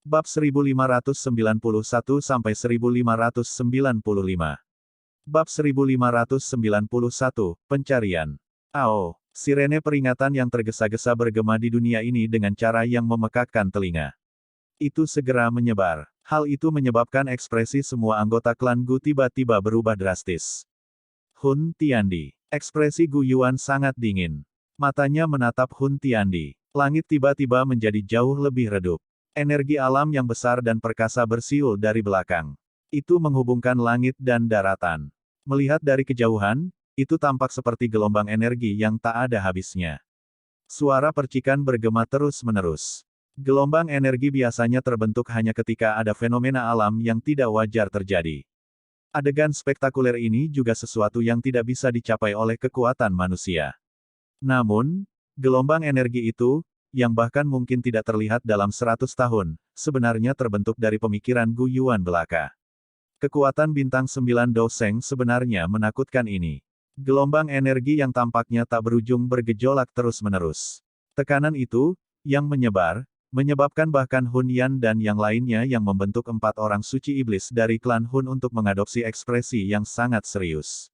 Bab 1591-1595. Bab 1591, Pencarian. Ao, sirene peringatan yang tergesa-gesa bergema di dunia ini dengan cara yang memekakkan telinga. Itu segera menyebar. Hal itu menyebabkan ekspresi semua anggota klan Gu tiba-tiba berubah drastis. Hun Tiandi. Ekspresi Gu Yuan sangat dingin. Matanya menatap Hun Tiandi. Langit tiba-tiba menjadi jauh lebih redup. Energi alam yang besar dan perkasa bersiul dari belakang. Itu menghubungkan langit dan daratan. Melihat dari kejauhan, itu tampak seperti gelombang energi yang tak ada habisnya. Suara percikan bergema terus-menerus. Gelombang energi biasanya terbentuk hanya ketika ada fenomena alam yang tidak wajar terjadi. Adegan spektakuler ini juga sesuatu yang tidak bisa dicapai oleh kekuatan manusia. Namun, gelombang energi itu, yang bahkan mungkin tidak terlihat dalam 100 tahun, sebenarnya terbentuk dari pemikiran Gu Yuan belaka. Kekuatan bintang 9 Doseng sebenarnya menakutkan ini. Gelombang energi yang tampaknya tak berujung bergejolak terus-menerus. Tekanan itu, yang menyebabkan bahkan Hun Yan dan yang lainnya yang membentuk 4 orang suci iblis dari klan Hun untuk mengadopsi ekspresi yang sangat serius.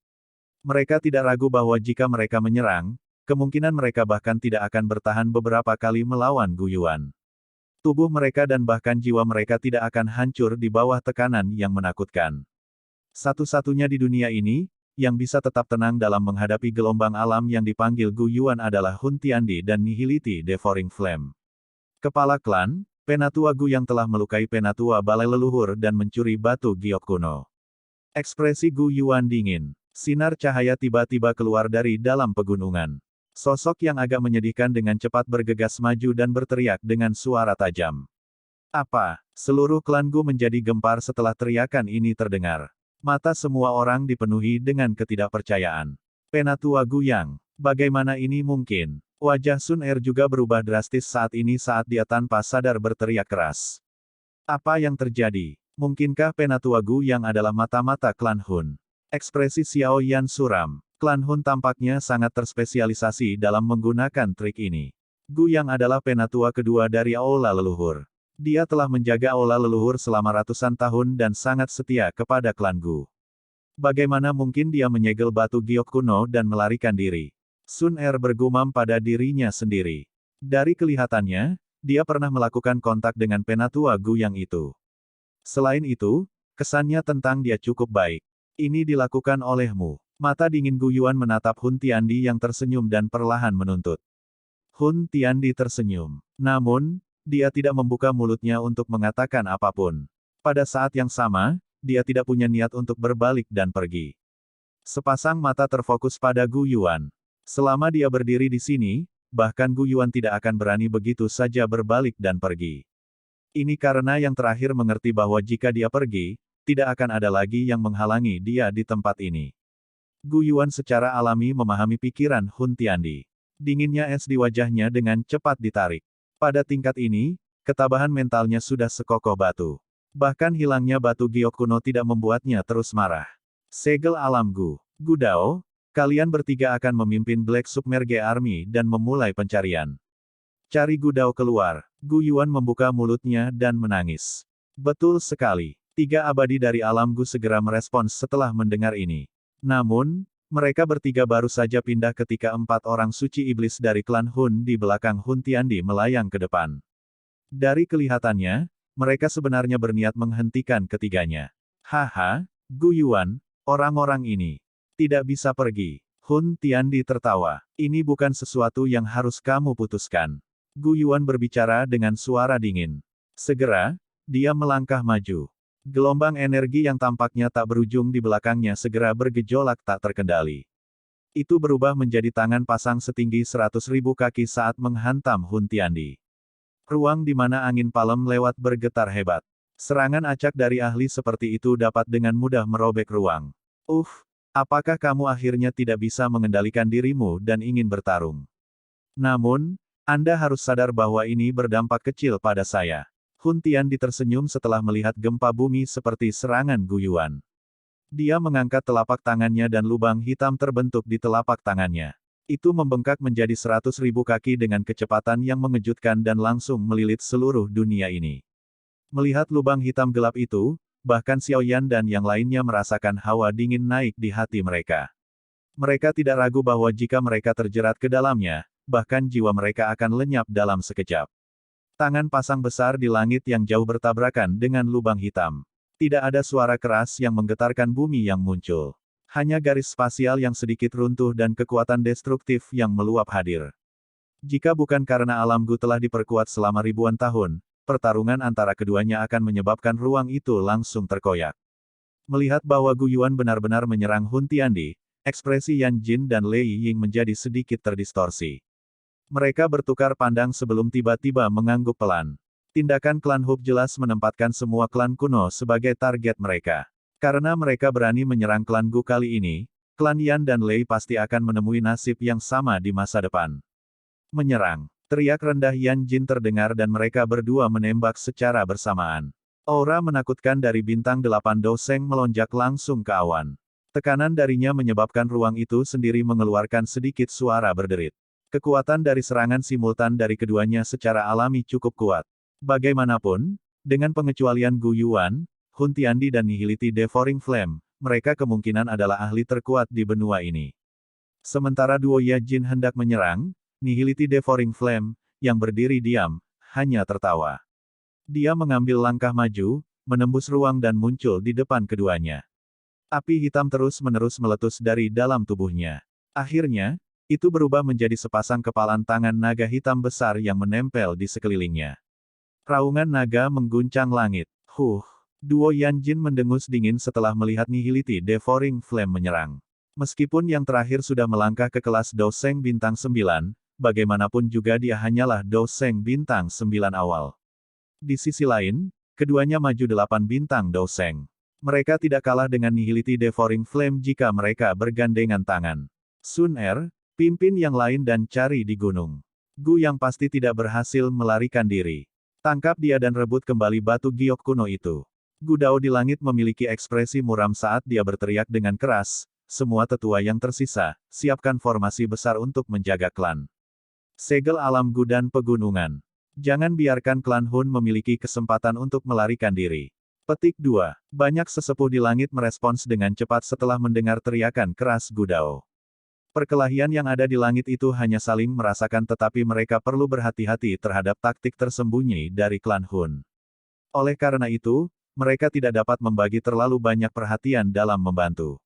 Mereka tidak ragu bahwa jika mereka menyerang, kemungkinan mereka bahkan tidak akan bertahan beberapa kali melawan Gu Yuan. Tubuh mereka dan bahkan jiwa mereka tidak akan hancur di bawah tekanan yang menakutkan. Satu-satunya di dunia ini, yang bisa tetap tenang dalam menghadapi gelombang alam yang dipanggil Gu Yuan adalah Hun Tiandi dan Nihility Devouring Flame. Kepala klan, Penatua Gu yang telah melukai Penatua Balai Leluhur dan mencuri batu giok kuno. Ekspresi Gu Yuan dingin. Sinar cahaya tiba-tiba keluar dari dalam pegunungan. Sosok yang agak menyedihkan dengan cepat bergegas maju dan berteriak dengan suara tajam. Apa? Seluruh klan Gu menjadi gempar setelah teriakan ini terdengar. Mata semua orang dipenuhi dengan ketidakpercayaan. Penatua Gu yang, bagaimana ini mungkin? Wajah Sun Er juga berubah drastis saat dia tanpa sadar berteriak keras. Apa yang terjadi? Mungkinkah Penatua Gu yang adalah mata-mata klan Hun? Ekspresi Xiao Yan suram. Klan Hun tampaknya sangat terspesialisasi dalam menggunakan trik ini. Gu yang adalah penatua kedua dari Aula Leluhur. Dia telah menjaga Aula Leluhur selama ratusan tahun dan sangat setia kepada klan Gu. Bagaimana mungkin dia menyegel batu giok kuno dan melarikan diri? Sun Er bergumam pada dirinya sendiri. Dari kelihatannya, dia pernah melakukan kontak dengan penatua Gu yang itu. Selain itu, kesannya tentang dia cukup baik. Ini dilakukan olehmu. Mata dingin Gu Yuan menatap Hun Tiandi yang tersenyum dan perlahan menuntut. Hun Tiandi tersenyum. Namun, dia tidak membuka mulutnya untuk mengatakan apapun. Pada saat yang sama, dia tidak punya niat untuk berbalik dan pergi. Sepasang mata terfokus pada Gu Yuan. Selama dia berdiri di sini, bahkan Gu Yuan tidak akan berani begitu saja berbalik dan pergi. Ini karena yang terakhir mengerti bahwa jika dia pergi, tidak akan ada lagi yang menghalangi dia di tempat ini. Gu Yuan secara alami memahami pikiran Hun Tiandi. Dinginnya es di wajahnya dengan cepat ditarik. Pada tingkat ini, ketabahan mentalnya sudah sekokoh batu. Bahkan hilangnya batu giok kuno tidak membuatnya terus marah. Segel alam Gu. Gu Dao, kalian bertiga akan memimpin Black Submerge Army dan memulai pencarian. Cari Gu Dao keluar. Gu Yuan membuka mulutnya dan menangis. Betul sekali. 3 abadi dari alam Gu segera merespons setelah mendengar ini. Namun, mereka bertiga baru saja pindah ketika 4 orang suci iblis dari klan Hun di belakang Hun Tiandi melayang ke depan. Dari kelihatannya, mereka sebenarnya berniat menghentikan ketiganya. Haha, Gu Yuan, orang-orang ini tidak bisa pergi. Hun Tiandi tertawa. Ini bukan sesuatu yang harus kamu putuskan. Gu Yuan berbicara dengan suara dingin. Segera, dia melangkah maju. Gelombang energi yang tampaknya tak berujung di belakangnya segera bergejolak tak terkendali. Itu berubah menjadi tangan pasang setinggi 100.000 kaki saat menghantam Hun Tiandi. Ruang di mana angin palem lewat bergetar hebat. Serangan acak dari ahli seperti itu dapat dengan mudah merobek ruang. Apakah kamu akhirnya tidak bisa mengendalikan dirimu dan ingin bertarung? Namun, Anda harus sadar bahwa ini berdampak kecil pada saya. Hun Tiandi tersenyum setelah melihat gempa bumi seperti serangan Gu Yuan. Dia mengangkat telapak tangannya dan lubang hitam terbentuk di telapak tangannya. Itu membengkak menjadi 100.000 kaki dengan kecepatan yang mengejutkan dan langsung melilit seluruh dunia ini. Melihat lubang hitam gelap itu, bahkan Xiao Yan dan yang lainnya merasakan hawa dingin naik di hati mereka. Mereka tidak ragu bahwa jika mereka terjerat ke dalamnya, bahkan jiwa mereka akan lenyap dalam sekejap. Tangan pasang besar di langit yang jauh bertabrakan dengan lubang hitam. Tidak ada suara keras yang menggetarkan bumi yang muncul. Hanya garis spasial yang sedikit runtuh dan kekuatan destruktif yang meluap hadir. Jika bukan karena alam Gu telah diperkuat selama ribuan tahun, pertarungan antara keduanya akan menyebabkan ruang itu langsung terkoyak. Melihat bahwa Gu Yuan benar-benar menyerang Hun Tiandi, ekspresi Yan Jin dan Lei Ying menjadi sedikit terdistorsi. Mereka bertukar pandang sebelum tiba-tiba mengangguk pelan. Tindakan klan Hub jelas menempatkan semua klan kuno sebagai target mereka. Karena mereka berani menyerang klan Gu kali ini, klan Yan dan Lei pasti akan menemui nasib yang sama di masa depan. Menyerang. Teriak rendah Yan Jin terdengar dan mereka berdua menembak secara bersamaan. Aura menakutkan dari bintang 8 Doseng melonjak langsung ke awan. Tekanan darinya menyebabkan ruang itu sendiri mengeluarkan sedikit suara berderit. Kekuatan dari serangan simultan dari keduanya secara alami cukup kuat. Bagaimanapun, dengan pengecualian Gu Yuan, Hun Tiandi dan Nihility Devouring Flame, mereka kemungkinan adalah ahli terkuat di benua ini. Sementara duo Ya Jin hendak menyerang, Nihility Devouring Flame, yang berdiri diam, hanya tertawa. Dia mengambil langkah maju, menembus ruang dan muncul di depan keduanya. Api hitam terus-menerus meletus dari dalam tubuhnya. Akhirnya, itu berubah menjadi sepasang kepalan tangan naga hitam besar yang menempel di sekelilingnya. Raungan naga mengguncang langit. Duo Yan Jin mendengus dingin setelah melihat Nihility Devouring Flame menyerang. Meskipun yang terakhir sudah melangkah ke kelas Doseng bintang 9, bagaimanapun juga dia hanyalah Doseng bintang 9 awal. Di sisi lain, keduanya maju 8 bintang Doseng. Mereka tidak kalah dengan Nihility Devouring Flame jika mereka bergandengan tangan. Sun Er, pimpin yang lain dan cari di gunung. Gu yang pasti tidak berhasil melarikan diri. Tangkap dia dan rebut kembali batu giok kuno itu. Gu Dao di langit memiliki ekspresi muram saat dia berteriak dengan keras, semua tetua yang tersisa, siapkan formasi besar untuk menjaga klan. Segel alam Gu dan pegunungan. Jangan biarkan klan Hun memiliki kesempatan untuk melarikan diri. Petik 2. Banyak sesepuh di langit merespons dengan cepat setelah mendengar teriakan keras Gu Dao. Perkelahian yang ada di langit itu hanya saling merasakan tetapi mereka perlu berhati-hati terhadap taktik tersembunyi dari klan Hun. Oleh karena itu, mereka tidak dapat membagi terlalu banyak perhatian dalam membantu.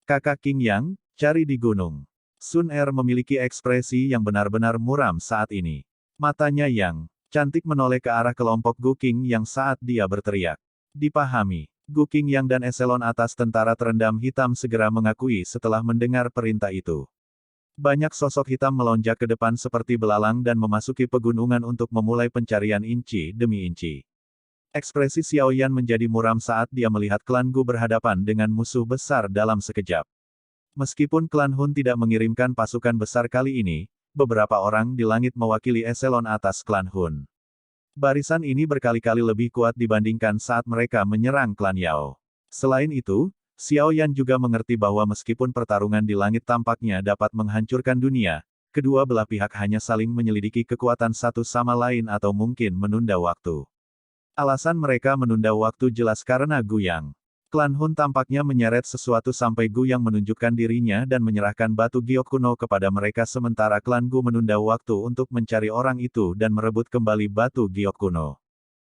Kakak King Yang, cari di gunung. Sun Er memiliki ekspresi yang benar-benar muram saat ini. Matanya yang cantik menoleh ke arah kelompok Gu King yang saat dia berteriak. Dipahami. Gu King Yang dan eselon atas tentara terendam hitam segera mengakui setelah mendengar perintah itu. Banyak sosok hitam melonjak ke depan seperti belalang dan memasuki pegunungan untuk memulai pencarian inci demi inci. Ekspresi Xiao Yan menjadi muram saat dia melihat klan Gu berhadapan dengan musuh besar dalam sekejap. Meskipun klan Hun tidak mengirimkan pasukan besar kali ini, beberapa orang di langit mewakili eselon atas klan Hun. Barisan ini berkali-kali lebih kuat dibandingkan saat mereka menyerang klan Yao. Selain itu, Xiao Yan juga mengerti bahwa meskipun pertarungan di langit tampaknya dapat menghancurkan dunia, kedua belah pihak hanya saling menyelidiki kekuatan satu sama lain atau mungkin menunda waktu. Alasan mereka menunda waktu jelas karena Gu Yang. Klan Hun tampaknya menyeret sesuatu sampai Gu Yang menunjukkan dirinya dan menyerahkan batu giok kuno kepada mereka sementara klan Gu menunda waktu untuk mencari orang itu dan merebut kembali batu giok kuno.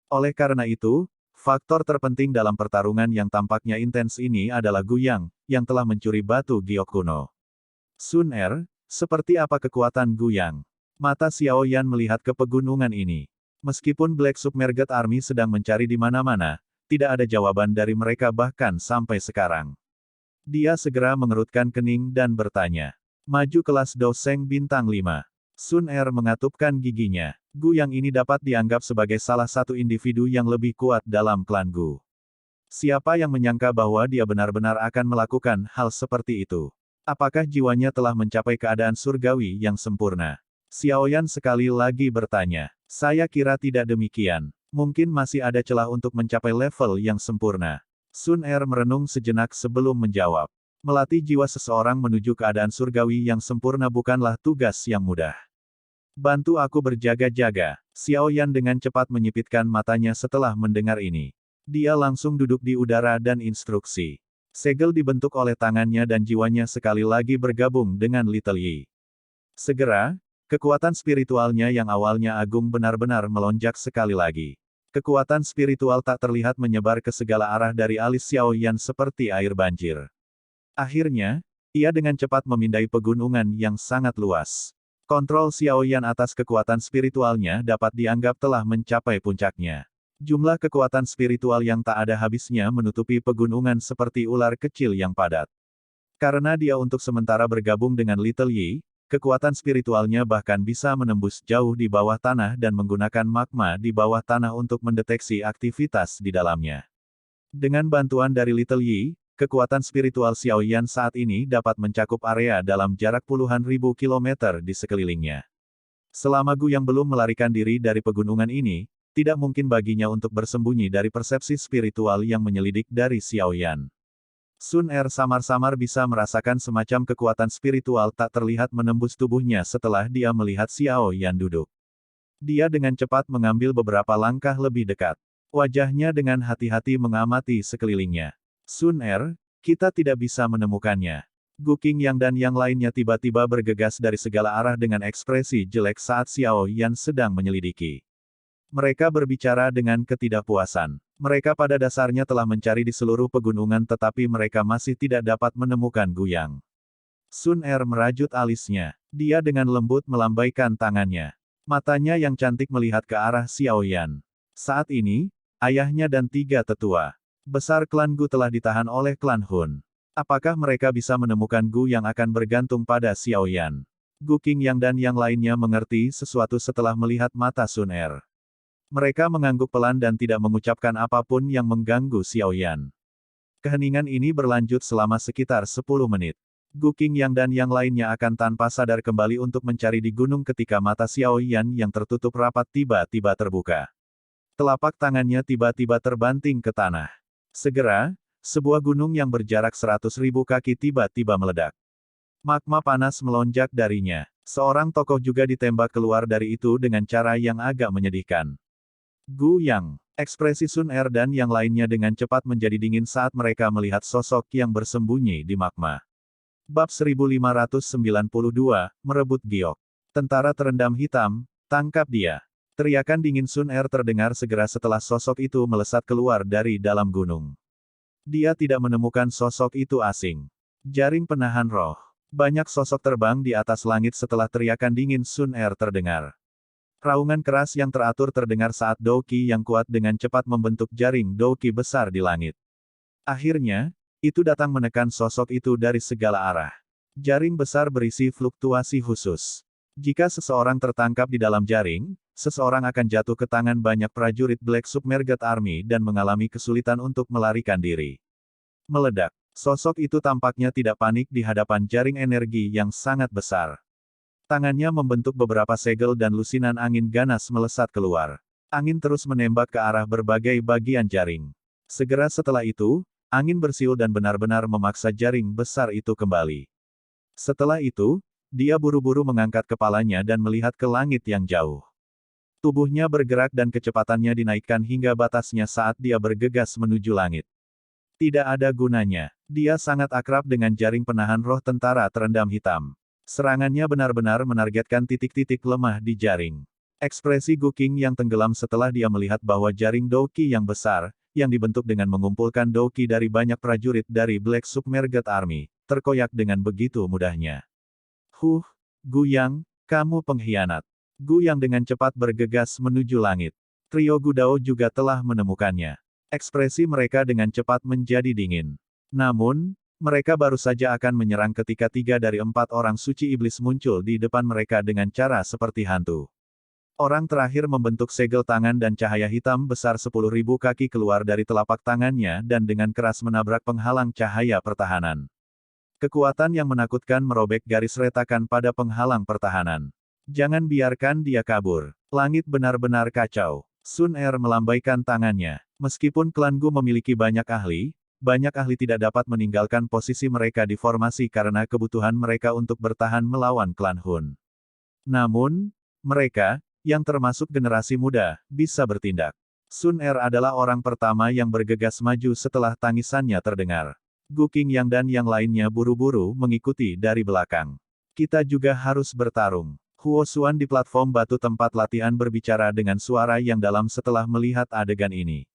Oleh karena itu, faktor terpenting dalam pertarungan yang tampaknya intens ini adalah Gu yang telah mencuri batu giok kuno. Sun Er, seperti apa kekuatan Gu Yang? Mata Xiao Yan melihat ke pegunungan ini. Meskipun Black Submerged Army sedang mencari di mana-mana, tidak ada jawaban dari mereka bahkan sampai sekarang. Dia segera mengerutkan kening dan bertanya. Maju kelas Doseng bintang 5. Sun Er mengatupkan giginya. Gu yang ini dapat dianggap sebagai salah satu individu yang lebih kuat dalam klan Gu. Siapa yang menyangka bahwa dia benar-benar akan melakukan hal seperti itu? Apakah jiwanya telah mencapai keadaan surgawi yang sempurna? Xiao Yan sekali lagi bertanya. Saya kira tidak demikian. Mungkin masih ada celah untuk mencapai level yang sempurna. Sun Er merenung sejenak sebelum menjawab. Melatih jiwa seseorang menuju keadaan surgawi yang sempurna bukanlah tugas yang mudah. Bantu aku berjaga-jaga. Xiao Yan dengan cepat menyipitkan matanya setelah mendengar ini. Dia langsung duduk di udara dan instruksi. Segel dibentuk oleh tangannya dan jiwanya sekali lagi bergabung dengan Little Yi. Segera, kekuatan spiritualnya yang awalnya agung benar-benar melonjak sekali lagi. Kekuatan spiritual tak terlihat menyebar ke segala arah dari alis Xiao Yan seperti air banjir. Akhirnya, ia dengan cepat memindai pegunungan yang sangat luas. Kontrol Xiao Yan atas kekuatan spiritualnya dapat dianggap telah mencapai puncaknya. Jumlah kekuatan spiritual yang tak ada habisnya menutupi pegunungan seperti ular kecil yang padat. Karena dia untuk sementara bergabung dengan Little Yi, kekuatan spiritualnya bahkan bisa menembus jauh di bawah tanah dan menggunakan magma di bawah tanah untuk mendeteksi aktivitas di dalamnya. Dengan bantuan dari Little Yi, kekuatan spiritual Xiao Yan saat ini dapat mencakup area dalam jarak puluhan ribu kilometer di sekelilingnya. Selama Gu yang belum melarikan diri dari pegunungan ini, tidak mungkin baginya untuk bersembunyi dari persepsi spiritual yang menyelidik dari Xiao Yan. Sun Er samar-samar bisa merasakan semacam kekuatan spiritual tak terlihat menembus tubuhnya setelah dia melihat Xiao Yan duduk. Dia dengan cepat mengambil beberapa langkah lebih dekat. Wajahnya dengan hati-hati mengamati sekelilingnya. Sun Er, kita tidak bisa menemukannya. Gu Qingyang dan yang lainnya tiba-tiba bergegas dari segala arah dengan ekspresi jelek saat Xiao Yan sedang menyelidiki. Mereka berbicara dengan ketidakpuasan. Mereka pada dasarnya telah mencari di seluruh pegunungan tetapi mereka masih tidak dapat menemukan Gu Yang. Sun Er merajut alisnya. Dia dengan lembut melambaikan tangannya. Matanya yang cantik melihat ke arah Xiao Yan. Saat ini, ayahnya dan 3 tetua besar klan Gu telah ditahan oleh klan Hun. Apakah mereka bisa menemukan Gu yang akan bergantung pada Xiao Yan? Gu Qingyang dan yang lainnya mengerti sesuatu setelah melihat mata Sun Er. Mereka mengangguk pelan dan tidak mengucapkan apapun yang mengganggu Xiao Yan. Keheningan ini berlanjut selama sekitar 10 menit. Gu Qingyang dan yang lainnya akan tanpa sadar kembali untuk mencari di gunung ketika mata Xiao Yan yang tertutup rapat tiba-tiba terbuka. Telapak tangannya tiba-tiba terbanting ke tanah. Segera, sebuah gunung yang berjarak 100.000 kaki tiba-tiba meledak. Magma panas melonjak darinya. Seorang tokoh juga ditembak keluar dari itu dengan cara yang agak menyedihkan. Gu Yang, ekspresi Sun Er dan yang lainnya dengan cepat menjadi dingin saat mereka melihat sosok yang bersembunyi di magma. Bab 1592, Merebut Giok. Tentara terendam hitam, tangkap dia. Teriakan dingin Sun Er terdengar segera setelah sosok itu melesat keluar dari dalam gunung. Dia tidak menemukan sosok itu asing. Jaring penahan roh. Banyak sosok terbang di atas langit setelah teriakan dingin Sun Er terdengar. Raungan keras yang teratur terdengar saat Douqi yang kuat dengan cepat membentuk jaring Douqi besar di langit. Akhirnya, itu datang menekan sosok itu dari segala arah. Jaring besar berisi fluktuasi khusus. Jika seseorang tertangkap di dalam jaring, seseorang akan jatuh ke tangan banyak prajurit Black Submerged Army dan mengalami kesulitan untuk melarikan diri. Meledak. Sosok itu tampaknya tidak panik di hadapan jaring energi yang sangat besar. Tangannya membentuk beberapa segel dan lusinan angin ganas melesat keluar. Angin terus menembak ke arah berbagai bagian jaring. Segera setelah itu, angin bersiul dan benar-benar memaksa jaring besar itu kembali. Setelah itu, dia buru-buru mengangkat kepalanya dan melihat ke langit yang jauh. Tubuhnya bergerak dan kecepatannya dinaikkan hingga batasnya saat dia bergegas menuju langit. Tidak ada gunanya. Dia sangat akrab dengan jaring penahan roh tentara terendam hitam. Serangannya benar-benar menargetkan titik-titik lemah di jaring. Ekspresi Gu Qing yang tenggelam setelah dia melihat bahwa jaring Douqi yang besar, yang dibentuk dengan mengumpulkan Douqi dari banyak prajurit dari Black Submerged Army, terkoyak dengan begitu mudahnya. Gu Yang, kamu pengkhianat. Gu Yang dengan cepat bergegas menuju langit. Trio Gudao juga telah menemukannya. Ekspresi mereka dengan cepat menjadi dingin. Namun, mereka baru saja akan menyerang ketika 3 dari 4 orang suci iblis muncul di depan mereka dengan cara seperti hantu. Orang terakhir membentuk segel tangan dan cahaya hitam besar 10.000 kaki keluar dari telapak tangannya dan dengan keras menabrak penghalang cahaya pertahanan. Kekuatan yang menakutkan merobek garis retakan pada penghalang pertahanan. Jangan biarkan dia kabur. Langit benar-benar kacau. Sun Er melambaikan tangannya. Meskipun klan Gu memiliki banyak ahli tidak dapat meninggalkan posisi mereka di formasi karena kebutuhan mereka untuk bertahan melawan klan Hun. Namun, mereka, yang termasuk generasi muda, bisa bertindak. Sun Er adalah orang pertama yang bergegas maju setelah tangisannya terdengar. Gu Qingyang dan yang lainnya buru-buru mengikuti dari belakang. Kita juga harus bertarung. Huo Xuan di platform batu tempat latihan berbicara dengan suara yang dalam setelah melihat adegan ini.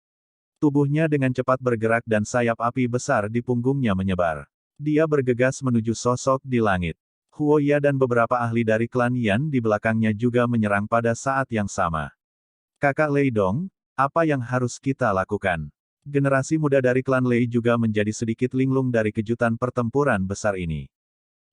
Tubuhnya dengan cepat bergerak dan sayap api besar di punggungnya menyebar. Dia bergegas menuju sosok di langit. Huo Ya dan beberapa ahli dari klan Yan di belakangnya juga menyerang pada saat yang sama. Kakak Lei Dong, apa yang harus kita lakukan? Generasi muda dari klan Lei juga menjadi sedikit linglung dari kejutan pertempuran besar ini.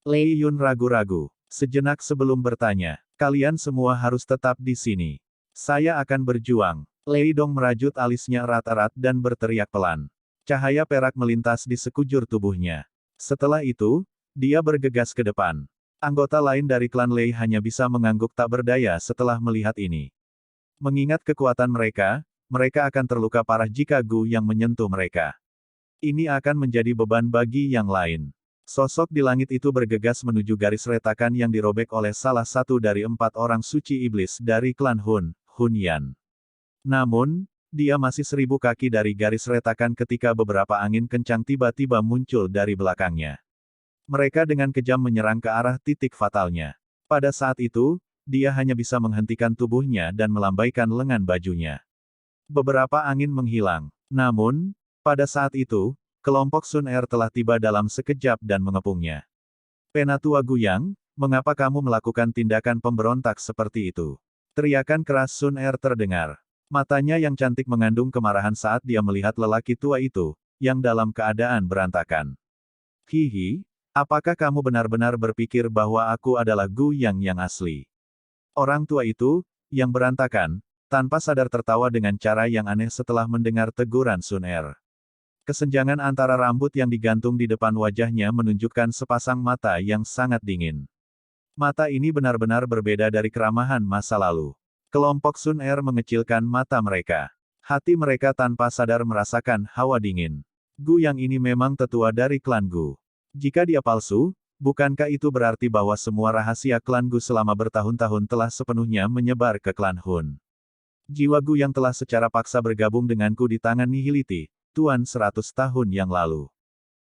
Lei Yun ragu-ragu. Sejenak sebelum bertanya, kalian semua harus tetap di sini. Saya akan berjuang. Lei Dong merajut alisnya erat-erat dan berteriak pelan. Cahaya perak melintas di sekujur tubuhnya. Setelah itu, dia bergegas ke depan. Anggota lain dari klan Lei hanya bisa mengangguk tak berdaya setelah melihat ini. Mengingat kekuatan mereka, mereka akan terluka parah jika Gu yang menyentuh mereka. Ini akan menjadi beban bagi yang lain. Sosok di langit itu bergegas menuju garis retakan yang dirobek oleh salah satu dari 4 orang suci iblis dari klan Hun, Hun Yan. Namun, dia masih 1000 kaki dari garis retakan ketika beberapa angin kencang tiba-tiba muncul dari belakangnya. Mereka dengan kejam menyerang ke arah titik fatalnya. Pada saat itu, dia hanya bisa menghentikan tubuhnya dan melambaikan lengan bajunya. Beberapa angin menghilang. Namun, pada saat itu, kelompok Sun Er telah tiba dalam sekejap dan mengepungnya. Penatua Guyang, mengapa kamu melakukan tindakan pemberontak seperti itu? Teriakan keras Sun Er terdengar. Matanya yang cantik mengandung kemarahan saat dia melihat lelaki tua itu, yang dalam keadaan berantakan. Hihi, apakah kamu benar-benar berpikir bahwa aku adalah Gu yang asli? Orang tua itu, yang berantakan, tanpa sadar tertawa dengan cara yang aneh setelah mendengar teguran Sun Er. Kesenjangan antara rambut yang digantung di depan wajahnya menunjukkan sepasang mata yang sangat dingin. Mata ini benar-benar berbeda dari keramahan masa lalu. Kelompok Sun Er mengecilkan mata mereka. Hati mereka tanpa sadar merasakan hawa dingin. Gu yang ini memang tetua dari klan Gu. Jika dia palsu, bukankah itu berarti bahwa semua rahasia klan Gu selama bertahun-tahun telah sepenuhnya menyebar ke klan Hun? Jiwa Gu yang telah secara paksa bergabung denganku di tangan Nihility, Tuan 100 tahun yang lalu.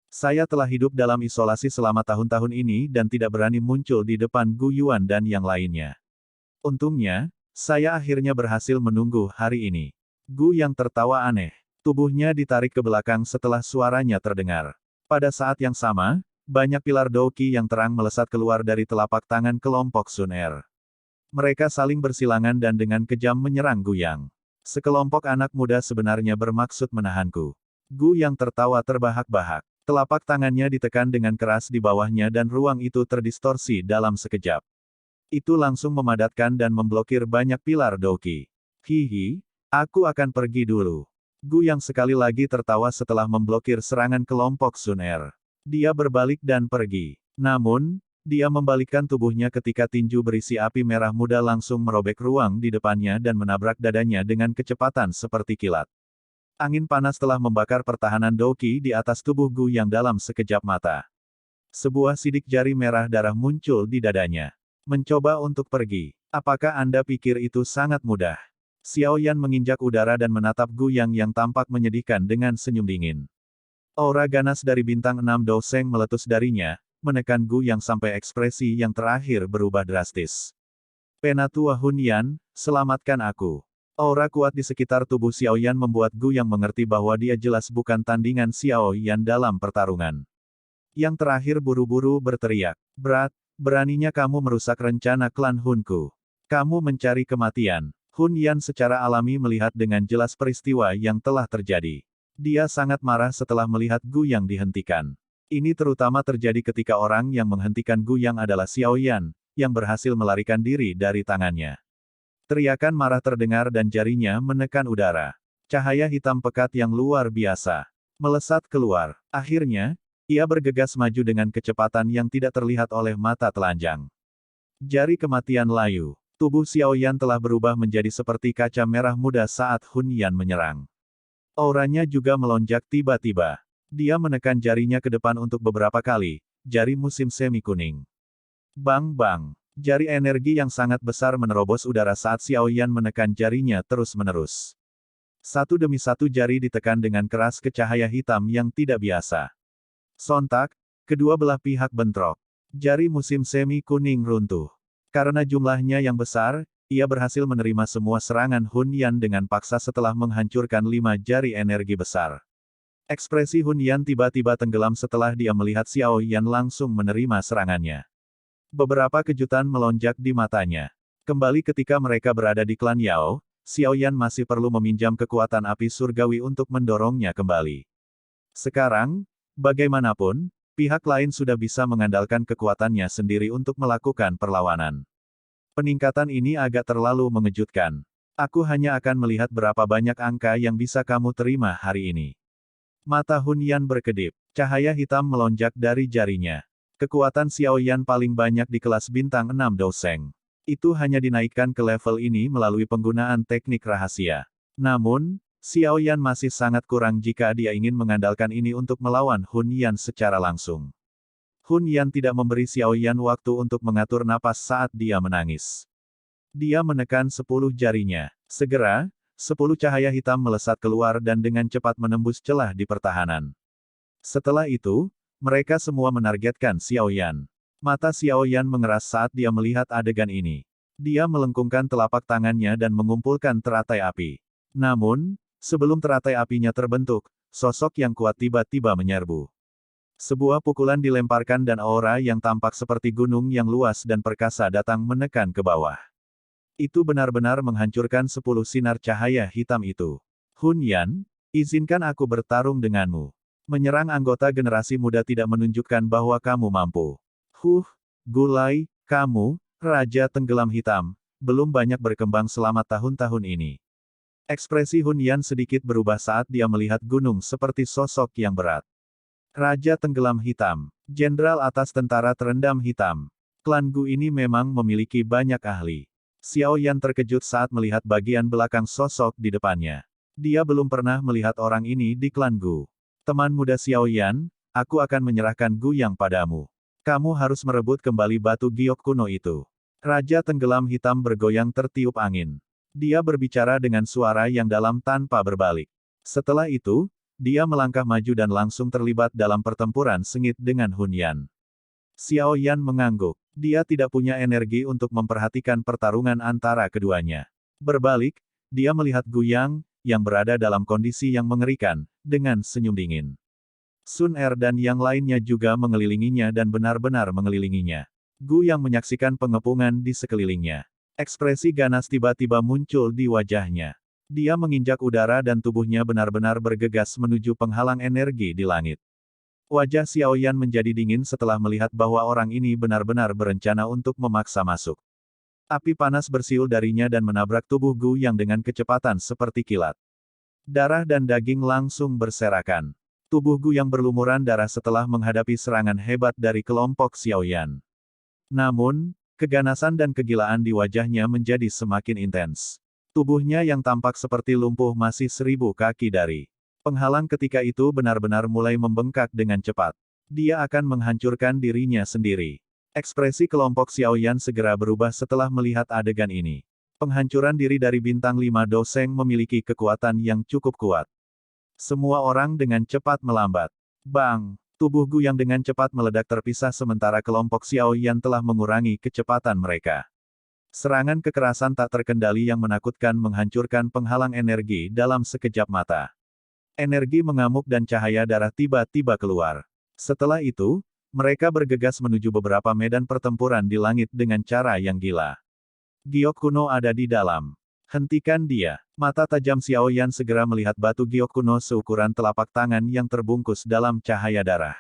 Saya telah hidup dalam isolasi selama tahun-tahun ini dan tidak berani muncul di depan Gu Yuan dan yang lainnya. Untungnya, saya akhirnya berhasil menunggu hari ini. Gu yang tertawa aneh. Tubuhnya ditarik ke belakang setelah suaranya terdengar. Pada saat yang sama, banyak pilar Douqi yang terang melesat keluar dari telapak tangan kelompok Sun Er. Mereka saling bersilangan dan dengan kejam menyerang Gu Yang. Sekelompok anak muda sebenarnya bermaksud menahanku. Gu yang tertawa terbahak-bahak. Telapak tangannya ditekan dengan keras di bawahnya dan ruang itu terdistorsi dalam sekejap. Itu langsung memadatkan dan memblokir banyak pilar Douqi. Hihi, aku akan pergi dulu. Gu yang sekali lagi tertawa setelah memblokir serangan kelompok Sun Er. Dia berbalik dan pergi. Namun, dia membalikkan tubuhnya ketika tinju berisi api merah muda langsung merobek ruang di depannya dan menabrak dadanya dengan kecepatan seperti kilat. Angin panas telah membakar pertahanan Douqi di atas tubuh Gu yang dalam sekejap mata. Sebuah sidik jari merah darah muncul di dadanya. Mencoba untuk pergi. Apakah Anda pikir itu sangat mudah? Xiao Yan menginjak udara dan menatap Gu yang tampak menyedihkan dengan senyum dingin. Aura ganas dari bintang 6 Dou Seng meletus darinya, menekan Gu yang sampai ekspresi yang terakhir berubah drastis. Penatua Hun Yan, selamatkan aku. Aura kuat di sekitar tubuh Xiao Yan membuat Gu yang mengerti bahwa dia jelas bukan tandingan Xiao Yan dalam pertarungan. Yang terakhir buru-buru berteriak, beraninya kamu merusak rencana klan Hunku. Kamu mencari kematian. Hun Yan secara alami melihat dengan jelas peristiwa yang telah terjadi. Dia sangat marah setelah melihat Gu yang dihentikan. Ini terutama terjadi ketika orang yang menghentikan Gu yang adalah Xiao Yan, yang berhasil melarikan diri dari tangannya. Teriakan marah terdengar dan jarinya menekan udara. Cahaya hitam pekat yang luar biasa melesat keluar. Akhirnya, ia bergegas maju dengan kecepatan yang tidak terlihat oleh mata telanjang. Jari kematian layu. Tubuh Xiao Yan telah berubah menjadi seperti kaca merah muda saat Hun Yan menyerang. Auranya juga melonjak tiba-tiba. Dia menekan jarinya ke depan untuk beberapa kali, jari musim semi kuning. Bang bang. Jari energi yang sangat besar menerobos udara saat Xiao Yan menekan jarinya terus-menerus. Satu demi satu jari ditekan dengan keras ke cahaya hitam yang tidak biasa. Sontak, kedua belah pihak bentrok. Jari musim semi kuning runtuh. Karena jumlahnya yang besar, ia berhasil menerima semua serangan Hun Yan dengan paksa setelah menghancurkan 5 jari energi besar. Ekspresi Hun Yan tiba-tiba tenggelam setelah dia melihat Xiao Yan langsung menerima serangannya. Beberapa kejutan melonjak di matanya. Kembali ketika mereka berada di klan Yao, Xiao Yan masih perlu meminjam kekuatan api surgawi untuk mendorongnya kembali. Sekarang, bagaimanapun, pihak lain sudah bisa mengandalkan kekuatannya sendiri untuk melakukan perlawanan. Peningkatan ini agak terlalu mengejutkan. Aku hanya akan melihat berapa banyak angka yang bisa kamu terima hari ini. Mata Hun Yan berkedip. Cahaya hitam melonjak dari jarinya. Kekuatan Xiao Yan paling banyak di kelas bintang 6 Douseng. Itu hanya dinaikkan ke level ini melalui penggunaan teknik rahasia. Namun, Xiao Yan masih sangat kurang jika dia ingin mengandalkan ini untuk melawan Hun Yan secara langsung. Hun Yan tidak memberi Xiao Yan waktu untuk mengatur napas saat dia menangis. Dia menekan 10 jarinya. Segera, 10 cahaya hitam melesat keluar dan dengan cepat menembus celah di pertahanan. Setelah itu, mereka semua menargetkan Xiao Yan. Mata Xiao Yan mengeras saat dia melihat adegan ini. Dia melengkungkan telapak tangannya dan mengumpulkan teratai api. Namun, sebelum teratai apinya terbentuk, sosok yang kuat tiba-tiba menyerbu. Sebuah pukulan dilemparkan dan aura yang tampak seperti gunung yang luas dan perkasa datang menekan ke bawah. Itu benar-benar menghancurkan 10 sinar cahaya hitam itu. Hun Yan, izinkan aku bertarung denganmu. Menyerang anggota generasi muda tidak menunjukkan bahwa kamu mampu. Gulai, kamu, Raja Tenggelam Hitam, belum banyak berkembang selama tahun-tahun ini. Ekspresi Hun Yan sedikit berubah saat dia melihat gunung seperti sosok yang berat. Raja Tenggelam Hitam, Jenderal atas tentara terendam hitam. Klan Gu ini memang memiliki banyak ahli. Xiao Yan terkejut saat melihat bagian belakang sosok di depannya. Dia belum pernah melihat orang ini di klan Gu. Teman muda Xiao Yan, aku akan menyerahkan Gu Yang padamu. Kamu harus merebut kembali batu giok kuno itu. Raja Tenggelam Hitam bergoyang tertiup angin. Dia berbicara dengan suara yang dalam tanpa berbalik. Setelah itu, dia melangkah maju dan langsung terlibat dalam pertempuran sengit dengan Hun Yan. Xiao Yan mengangguk. Dia tidak punya energi untuk memperhatikan pertarungan antara keduanya. Berbalik, dia melihat Gu yang berada dalam kondisi yang mengerikan, dengan senyum dingin. Sun Er dan yang lainnya juga mengelilinginya dan benar-benar mengelilinginya. Gu yang menyaksikan pengepungan di sekelilingnya. Ekspresi ganas tiba-tiba muncul di wajahnya. Dia menginjak udara dan tubuhnya benar-benar bergegas menuju penghalang energi di langit. Wajah Xiao Yan menjadi dingin setelah melihat bahwa orang ini benar-benar berencana untuk memaksa masuk. Api panas bersiul darinya dan menabrak tubuh Gu yang dengan kecepatan seperti kilat. Darah dan daging langsung berserakan. Tubuh Gu yang berlumuran darah setelah menghadapi serangan hebat dari kelompok Xiao Yan. Namun, keganasan dan kegilaan di wajahnya menjadi semakin intens. Tubuhnya yang tampak seperti lumpuh masih 1000 kaki dari penghalang ketika itu benar-benar mulai membengkak dengan cepat. Dia akan menghancurkan dirinya sendiri. Ekspresi kelompok Xiao Yan segera berubah setelah melihat adegan ini. Penghancuran diri dari bintang 5 Douseng memiliki kekuatan yang cukup kuat. Semua orang dengan cepat melambat. Bang! Tubuh Gu yang dengan cepat meledak terpisah sementara kelompok Xiao Yan telah mengurangi kecepatan mereka. Serangan kekerasan tak terkendali yang menakutkan menghancurkan penghalang energi dalam sekejap mata. Energi mengamuk dan cahaya darah tiba-tiba keluar. Setelah itu, mereka bergegas menuju beberapa medan pertempuran di langit dengan cara yang gila. Giok kuno ada di dalam. Hentikan dia. Mata tajam Xiao Yan segera melihat batu giok kuno seukuran telapak tangan yang terbungkus dalam cahaya darah.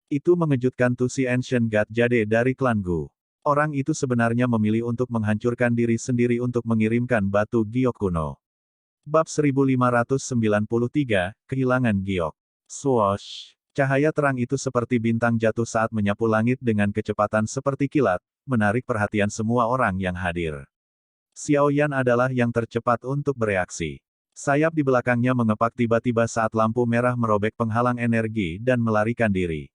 Itu mengejutkan Tusi Ancient God Jade dari klan Gu. Orang itu sebenarnya memilih untuk menghancurkan diri sendiri untuk mengirimkan batu giok kuno. Bab 1593, Kehilangan Giok. Swoosh! Cahaya terang itu seperti bintang jatuh saat menyapu langit dengan kecepatan seperti kilat, menarik perhatian semua orang yang hadir. Xiao Yan adalah yang tercepat untuk bereaksi. Sayap di belakangnya mengepak tiba-tiba saat lampu merah merobek penghalang energi dan melarikan diri.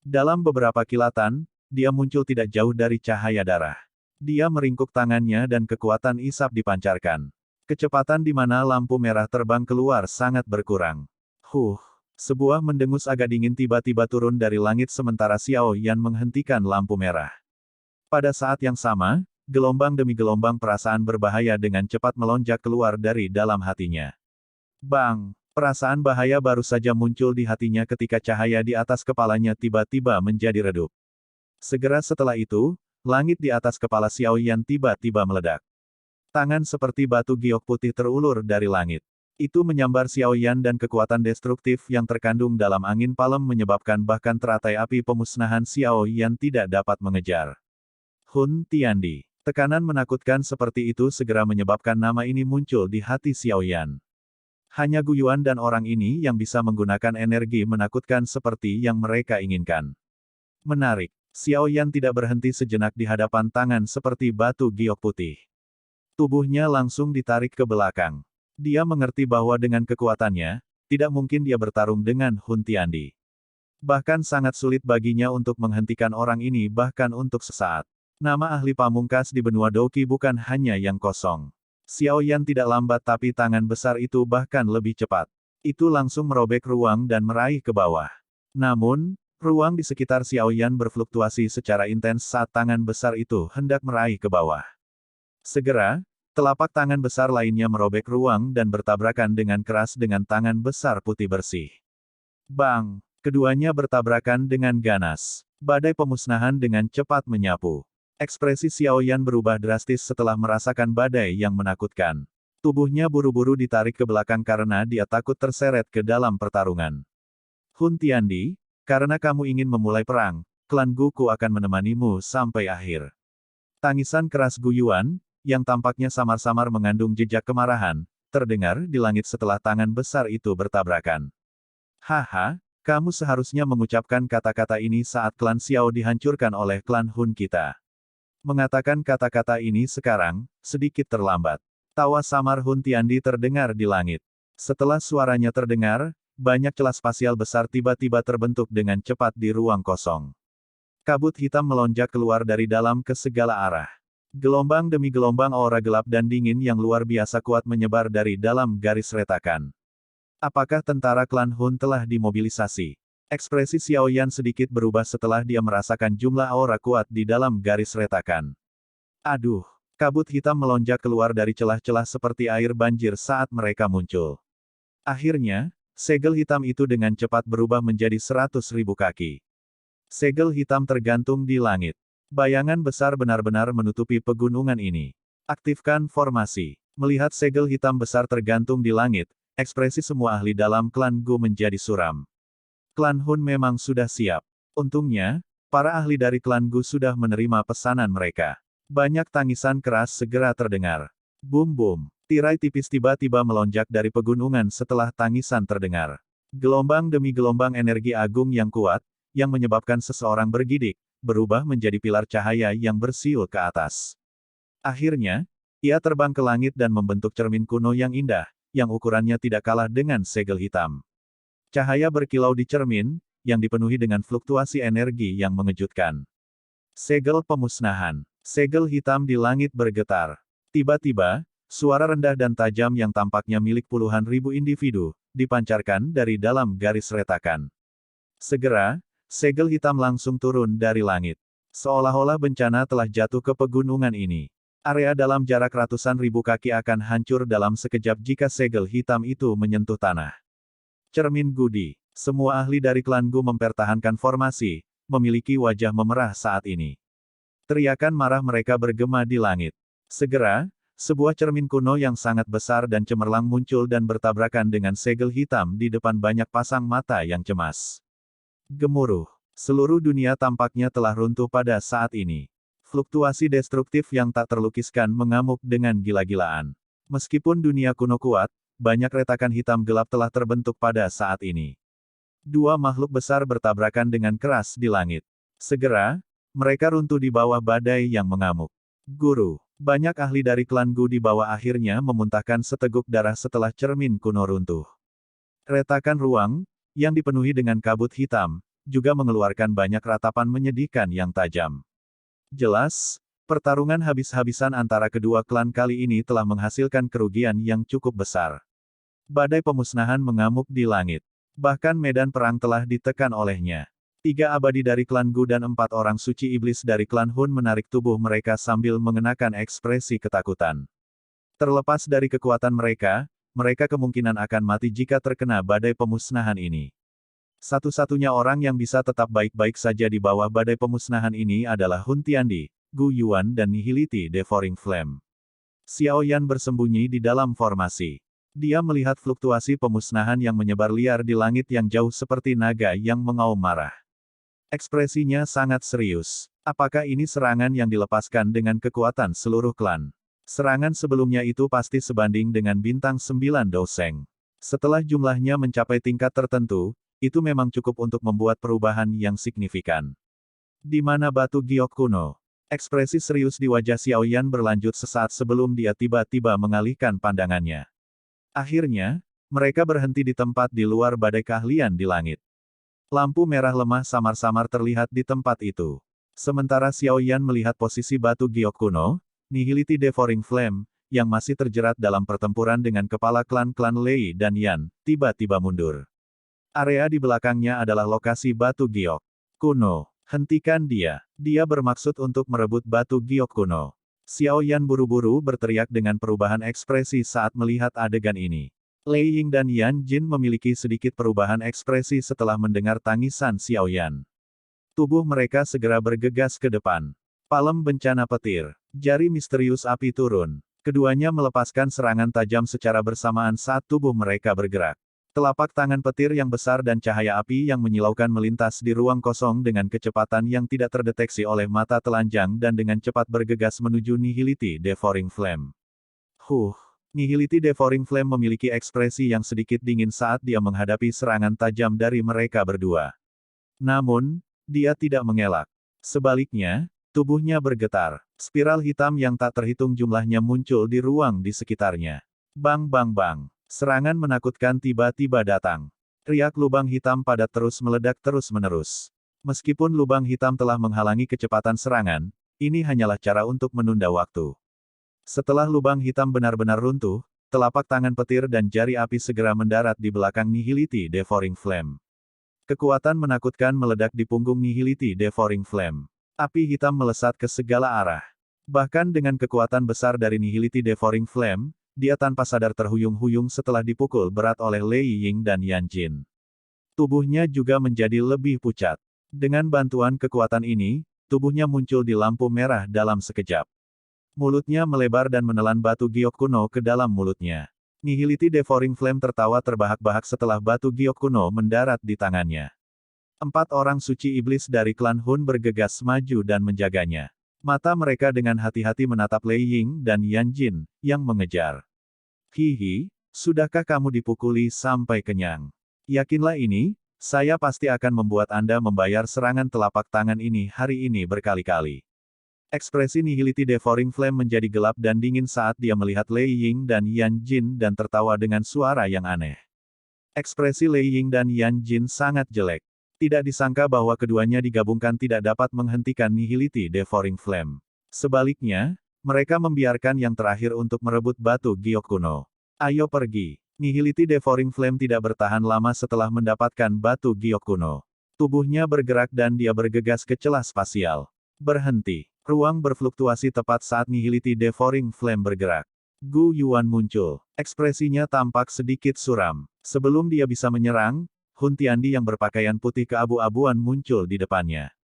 Dalam beberapa kilatan, dia muncul tidak jauh dari cahaya darah. Dia meringkuk tangannya dan kekuatan isap dipancarkan. Kecepatan di mana lampu merah terbang keluar sangat berkurang. Sebuah mendengus agak dingin tiba-tiba turun dari langit sementara Xiao Yan menghentikan lampu merah. Pada saat yang sama, gelombang demi gelombang perasaan berbahaya dengan cepat melonjak keluar dari dalam hatinya. Bang! Perasaan bahaya baru saja muncul di hatinya ketika cahaya di atas kepalanya tiba-tiba menjadi redup. Segera setelah itu, langit di atas kepala Xiao Yan tiba-tiba meledak. Tangan seperti batu giok putih terulur dari langit. Itu menyambar Xiao Yan dan kekuatan destruktif yang terkandung dalam angin palem menyebabkan bahkan teratai api pemusnahan Xiao Yan tidak dapat mengejar. Hun Tiandi. Tekanan menakutkan seperti itu segera menyebabkan nama ini muncul di hati Xiao Yan. Hanya Gu Yuan dan orang ini yang bisa menggunakan energi menakutkan seperti yang mereka inginkan. Menarik. Xiao Yan tidak berhenti sejenak di hadapan tangan seperti batu giok putih. Tubuhnya langsung ditarik ke belakang. Dia mengerti bahwa dengan kekuatannya, tidak mungkin dia bertarung dengan Hun Tiandi. Bahkan sangat sulit baginya untuk menghentikan orang ini bahkan untuk sesaat. Nama ahli pamungkas di benua Douqi bukan hanya yang kosong. Xiao Yan tidak lambat tapi tangan besar itu bahkan lebih cepat. Itu langsung merobek ruang dan meraih ke bawah. Namun, ruang di sekitar Xiao Yan berfluktuasi secara intens saat tangan besar itu hendak meraih ke bawah. Segera, telapak tangan besar lainnya merobek ruang dan bertabrakan dengan keras dengan tangan besar putih bersih. Bang! Keduanya bertabrakan dengan ganas. Badai pemusnahan dengan cepat menyapu. Ekspresi Xiao Yan berubah drastis setelah merasakan badai yang menakutkan. Tubuhnya buru-buru ditarik ke belakang karena dia takut terseret ke dalam pertarungan. Hun Tiandi, karena kamu ingin memulai perang, klan Guku akan menemanimu sampai akhir. Tangisan keras Gu Yuan, yang tampaknya samar-samar mengandung jejak kemarahan, terdengar di langit setelah tangan besar itu bertabrakan. Haha, kamu seharusnya mengucapkan kata-kata ini saat klan Xiao dihancurkan oleh klan Hun kita. Mengatakan kata-kata ini sekarang, sedikit terlambat. Tawa samar Hun Tiandi terdengar di langit. Setelah suaranya terdengar, banyak celah spasial besar tiba-tiba terbentuk dengan cepat di ruang kosong. Kabut hitam melonjak keluar dari dalam ke segala arah. Gelombang demi gelombang aura gelap dan dingin yang luar biasa kuat menyebar dari dalam garis retakan. Apakah tentara klan Hun telah dimobilisasi? Ekspresi Xiao Yan sedikit berubah setelah dia merasakan jumlah aura kuat di dalam garis retakan. Aduh! Kabut hitam melonjak keluar dari celah-celah seperti air banjir saat mereka muncul. Akhirnya, segel hitam itu dengan cepat berubah menjadi 100.000 kaki. Segel hitam tergantung di langit. Bayangan besar benar-benar menutupi pegunungan ini. Aktifkan formasi. Melihat segel hitam besar tergantung di langit, ekspresi semua ahli dalam klan Gu menjadi suram. Klan Hun memang sudah siap. Untungnya, para ahli dari klan Gu sudah menerima pesanan mereka. Banyak tangisan keras segera terdengar. Bum-bum. Tirai tipis tiba-tiba melonjak dari pegunungan setelah tangisan terdengar. Gelombang demi gelombang energi agung yang kuat, yang menyebabkan seseorang bergidik, berubah menjadi pilar cahaya yang bersiul ke atas. Akhirnya, ia terbang ke langit dan membentuk cermin kuno yang indah, yang ukurannya tidak kalah dengan segel hitam. Cahaya berkilau di cermin, yang dipenuhi dengan fluktuasi energi yang mengejutkan. Segel pemusnahan. Segel hitam di langit bergetar. Tiba-tiba, suara rendah dan tajam yang tampaknya milik puluhan ribu individu, dipancarkan dari dalam garis retakan. Segera, segel hitam langsung turun dari langit. Seolah-olah bencana telah jatuh ke pegunungan ini. Area dalam jarak ratusan ribu kaki akan hancur dalam sekejap jika segel hitam itu menyentuh tanah. Cermin Gudi. Semua ahli dari klan Gu mempertahankan formasi, memiliki wajah memerah saat ini. Teriakan marah mereka bergema di langit. Segera, sebuah cermin kuno yang sangat besar dan cemerlang muncul dan bertabrakan dengan segel hitam di depan banyak pasang mata yang cemas. Gemuruh. Seluruh dunia tampaknya telah runtuh pada saat ini. Fluktuasi destruktif yang tak terlukiskan mengamuk dengan gila-gilaan. Meskipun dunia kuno kuat, banyak retakan hitam gelap telah terbentuk pada saat ini. Dua makhluk besar bertabrakan dengan keras di langit. Segera, mereka runtuh di bawah badai yang mengamuk. Guru, banyak ahli dari klan Gu di bawah akhirnya memuntahkan seteguk darah setelah cermin kuno runtuh. Retakan ruang, yang dipenuhi dengan kabut hitam, juga mengeluarkan banyak ratapan menyedihkan yang tajam. Jelas, Pertarungan habis-habisan antara kedua klan kali ini telah menghasilkan kerugian yang cukup besar. Badai pemusnahan mengamuk di langit. Bahkan medan perang telah ditekan olehnya. 3 abadi dari klan Gu dan 4 orang suci iblis dari klan Hun menarik tubuh mereka sambil mengenakan ekspresi ketakutan. Terlepas dari kekuatan mereka kemungkinan akan mati jika terkena badai pemusnahan ini. Satu-satunya orang yang bisa tetap baik-baik saja di bawah badai pemusnahan ini adalah Hun Tiandi, Gu Yuan dan Nihility Devouring Flame. Xiao Yan bersembunyi di dalam formasi. Dia melihat fluktuasi pemusnahan yang menyebar liar di langit yang jauh seperti naga yang mengaum marah. Ekspresinya sangat serius. Apakah ini serangan yang dilepaskan dengan kekuatan seluruh klan? Serangan sebelumnya itu pasti sebanding dengan bintang 9 Doseng. Setelah jumlahnya mencapai tingkat tertentu, itu memang cukup untuk membuat perubahan yang signifikan. Di mana batu giok kuno? Ekspresi serius di wajah Xiao Yan berlanjut sesaat sebelum dia tiba-tiba mengalihkan pandangannya. Akhirnya, mereka berhenti di tempat di luar badai keahlian di langit. Lampu merah lemah samar-samar terlihat di tempat itu. Sementara Xiao Yan melihat posisi batu giok kuno, Nihility Devouring Flame, yang masih terjerat dalam pertempuran dengan kepala klan-klan Lei dan Yan, tiba-tiba mundur. Area di belakangnya adalah lokasi batu giok kuno. Hentikan dia. Dia bermaksud untuk merebut batu giok kuno. Xiao Yan buru-buru berteriak dengan perubahan ekspresi saat melihat adegan ini. Lei Ying dan Yan Jin memiliki sedikit perubahan ekspresi setelah mendengar tangisan Xiao Yan. Tubuh mereka segera bergegas ke depan. Palem bencana petir. Jari misterius api turun. Keduanya melepaskan serangan tajam secara bersamaan saat tubuh mereka bergerak. Telapak tangan petir yang besar dan cahaya api yang menyilaukan melintas di ruang kosong dengan kecepatan yang tidak terdeteksi oleh mata telanjang dan dengan cepat bergegas menuju Nihility Devouring Flame. Nihility Devouring Flame memiliki ekspresi yang sedikit dingin saat dia menghadapi serangan tajam dari mereka berdua. Namun, dia tidak mengelak. Sebaliknya, tubuhnya bergetar. Spiral hitam yang tak terhitung jumlahnya muncul di ruang di sekitarnya. Bang bang bang. Serangan menakutkan tiba-tiba datang. Riak lubang hitam padat terus meledak terus-menerus. Meskipun lubang hitam telah menghalangi kecepatan serangan, ini hanyalah cara untuk menunda waktu. Setelah lubang hitam benar-benar runtuh, telapak tangan petir dan jari api segera mendarat di belakang Nihility Devouring Flame. Kekuatan menakutkan meledak di punggung Nihility Devouring Flame. Api hitam melesat ke segala arah. Bahkan dengan kekuatan besar dari Nihility Devouring Flame, dia tanpa sadar terhuyung-huyung setelah dipukul berat oleh Lei Ying dan Yan Jin. Tubuhnya juga menjadi lebih pucat. Dengan bantuan kekuatan ini, tubuhnya muncul di lampu merah dalam sekejap. Mulutnya melebar dan menelan batu giok kuno ke dalam mulutnya. Nihility Devouring Flame tertawa terbahak-bahak setelah batu giok kuno mendarat di tangannya. 4 orang suci iblis dari klan Hun bergegas maju dan menjaganya. Mata mereka dengan hati-hati menatap Lei Ying dan Yan Jin, yang mengejar. Hihi, sudahkah kamu dipukuli sampai kenyang? Yakinlah ini, saya pasti akan membuat Anda membayar serangan telapak tangan ini hari ini berkali-kali. Ekspresi Nihility Devouring Flame menjadi gelap dan dingin saat dia melihat Lei Ying dan Yan Jin dan tertawa dengan suara yang aneh. Ekspresi Lei Ying dan Yan Jin sangat jelek. Tidak disangka bahwa keduanya digabungkan tidak dapat menghentikan Nihility Devouring Flame. Sebaliknya, mereka membiarkan yang terakhir untuk merebut batu giok kuno. Ayo pergi. Nihility Devouring Flame tidak bertahan lama setelah mendapatkan batu giok kuno. Tubuhnya bergerak dan dia bergegas ke celah spasial. Berhenti. Ruang berfluktuasi tepat saat Nihility Devouring Flame bergerak. Gu Yuan muncul. Ekspresinya tampak sedikit suram. Sebelum dia bisa menyerang, Hun Tiandi yang berpakaian putih keabu-abuan muncul di depannya.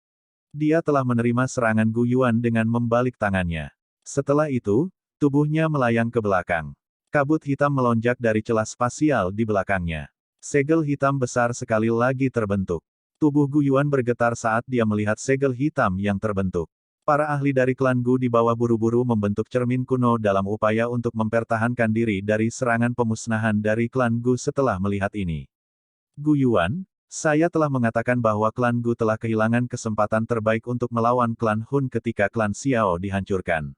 Dia telah menerima serangan Gu Yuan dengan membalik tangannya. Setelah itu, tubuhnya melayang ke belakang. Kabut hitam melonjak dari celah spasial di belakangnya. Segel hitam besar sekali lagi terbentuk. Tubuh Gu Yuan bergetar saat dia melihat segel hitam yang terbentuk. Para ahli dari klan Gu di bawah buru-buru membentuk cermin kuno dalam upaya untuk mempertahankan diri dari serangan pemusnahan dari klan Gu setelah melihat ini. Gu Yuan, saya telah mengatakan bahwa klan Gu telah kehilangan kesempatan terbaik untuk melawan klan Hun ketika klan Xiao dihancurkan.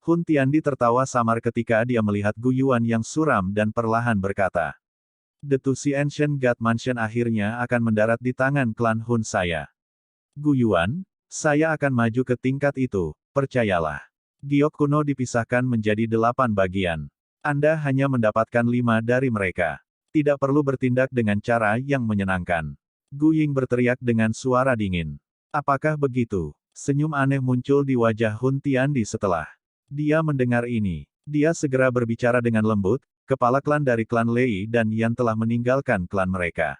Hun Tiandi tertawa samar ketika dia melihat Gu Yuan yang suram dan perlahan berkata. The Tusi Ancient God Mansion akhirnya akan mendarat di tangan klan Hun saya. Gu Yuan, saya akan maju ke tingkat itu. percayalah. Giok kuno dipisahkan menjadi 8 bagian. Anda hanya mendapatkan 5 dari mereka. Tidak perlu bertindak dengan cara yang menyenangkan. Gu Ying berteriak dengan suara dingin. Apakah begitu? Senyum aneh muncul di wajah Hun Tiandi setelah dia mendengar ini. Dia segera berbicara dengan lembut, kepala klan dari klan Lei dan Yan telah meninggalkan klan mereka.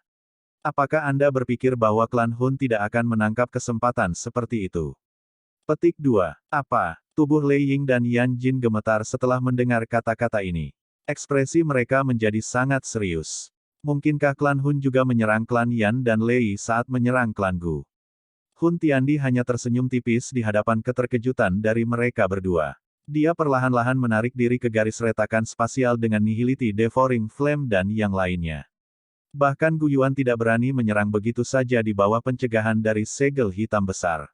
Apakah Anda berpikir bahwa klan Hun tidak akan menangkap kesempatan seperti itu? Petik 2. Apa? Tubuh Lei Ying dan Yan Jin gemetar setelah mendengar kata-kata ini. Ekspresi mereka menjadi sangat serius. Mungkinkah klan Hun juga menyerang klan Yan dan Lei saat menyerang klan Gu? Hun Tiandi hanya tersenyum tipis di hadapan keterkejutan dari mereka berdua. Dia perlahan-lahan menarik diri ke garis retakan spasial dengan Nihility Devouring Flame dan yang lainnya. Bahkan Gu Yuan tidak berani menyerang begitu saja di bawah pencegahan dari segel hitam besar.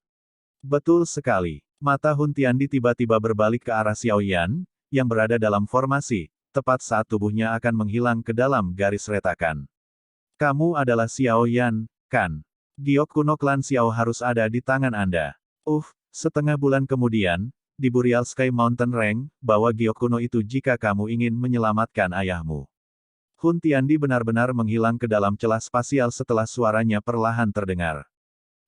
Betul sekali. Mata Hun Tiandi tiba-tiba berbalik ke arah Xiao Yan, yang berada dalam formasi, tepat saat tubuhnya akan menghilang ke dalam garis retakan. Kamu adalah Xiao Yan, kan? Giok kuno klan Xiao harus ada di tangan Anda. Setengah bulan kemudian, di Burial Sky Mountain Range, bawa giok kuno itu jika kamu ingin menyelamatkan ayahmu. Hun Tiandi benar-benar menghilang ke dalam celah spasial setelah suaranya perlahan terdengar.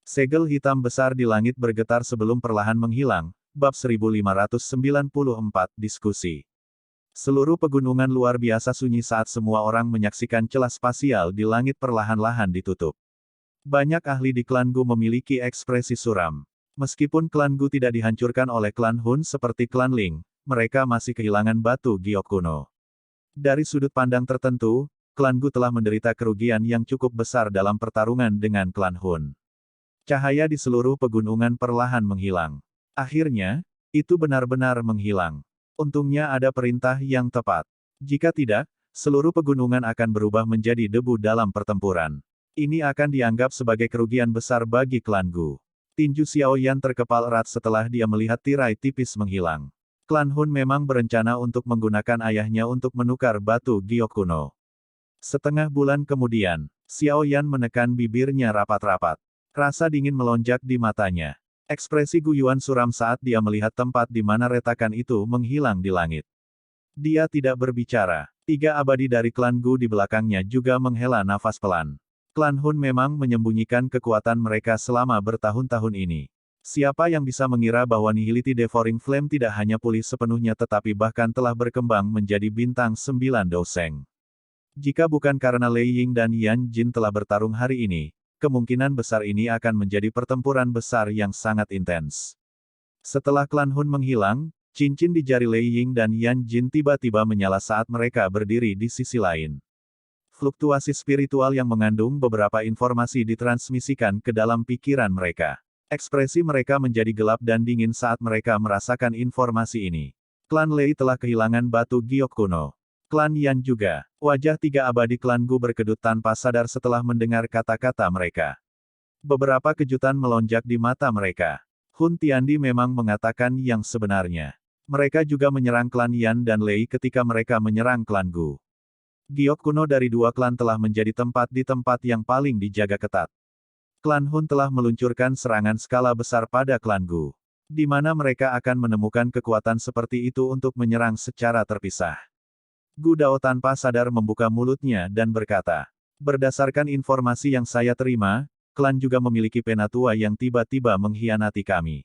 Segel hitam besar di langit bergetar sebelum perlahan menghilang. Bab 1594 Diskusi. Seluruh pegunungan luar biasa sunyi saat semua orang menyaksikan celah spasial di langit perlahan-lahan ditutup. Banyak ahli di klan Gu memiliki ekspresi suram. Meskipun klan Gu tidak dihancurkan oleh klan Hun seperti klan Ling, mereka masih kehilangan batu giok kuno. Dari sudut pandang tertentu, klan Gu telah menderita kerugian yang cukup besar dalam pertarungan dengan klan Hun. Cahaya di seluruh pegunungan perlahan menghilang. Akhirnya, itu benar-benar menghilang. Untungnya ada perintah yang tepat. Jika tidak, seluruh pegunungan akan berubah menjadi debu dalam pertempuran. Ini akan dianggap sebagai kerugian besar bagi klan Gu. Tinju Xiao Yan terkepal erat setelah dia melihat tirai tipis menghilang. Klan Hun memang berencana untuk menggunakan ayahnya untuk menukar batu giok kuno. Setengah bulan kemudian, Xiao Yan menekan bibirnya rapat-rapat. Rasa dingin melonjak di matanya. Ekspresi Gu Yuan suram saat dia melihat tempat di mana retakan itu menghilang di langit. Dia tidak berbicara. 3 abadi dari klan Gu di belakangnya juga menghela nafas pelan. Klan Hun memang menyembunyikan kekuatan mereka selama bertahun-tahun ini. Siapa yang bisa mengira bahwa Nihility Devouring Flame tidak hanya pulih sepenuhnya tetapi bahkan telah berkembang menjadi bintang 9 doseng. Jika bukan karena Lei Ying dan Yan Jin telah bertarung hari ini, kemungkinan besar ini akan menjadi pertempuran besar yang sangat intens. Setelah klan Hun menghilang, cincin di jari Lei Ying dan Yan Jin tiba-tiba menyala saat mereka berdiri di sisi lain. Fluktuasi spiritual yang mengandung beberapa informasi ditransmisikan ke dalam pikiran mereka. Ekspresi mereka menjadi gelap dan dingin saat mereka merasakan informasi ini. Klan Lei telah kehilangan batu giok kuno. Klan Yan juga. Wajah 3 abadi klan Gu berkedut tanpa sadar setelah mendengar kata-kata mereka. Beberapa kejutan melonjak di mata mereka. Hun Tiandi memang mengatakan yang sebenarnya. Mereka juga menyerang klan Yan dan Lei ketika mereka menyerang klan Gu. Giok kuno dari 2 klan telah menjadi tempat yang paling dijaga ketat. Klan Hun telah meluncurkan serangan skala besar pada klan Gu. Di mana mereka akan menemukan kekuatan seperti itu untuk menyerang secara terpisah. Gu Dao tanpa sadar membuka mulutnya dan berkata, berdasarkan informasi yang saya terima, klan juga memiliki penatua yang tiba-tiba mengkhianati kami.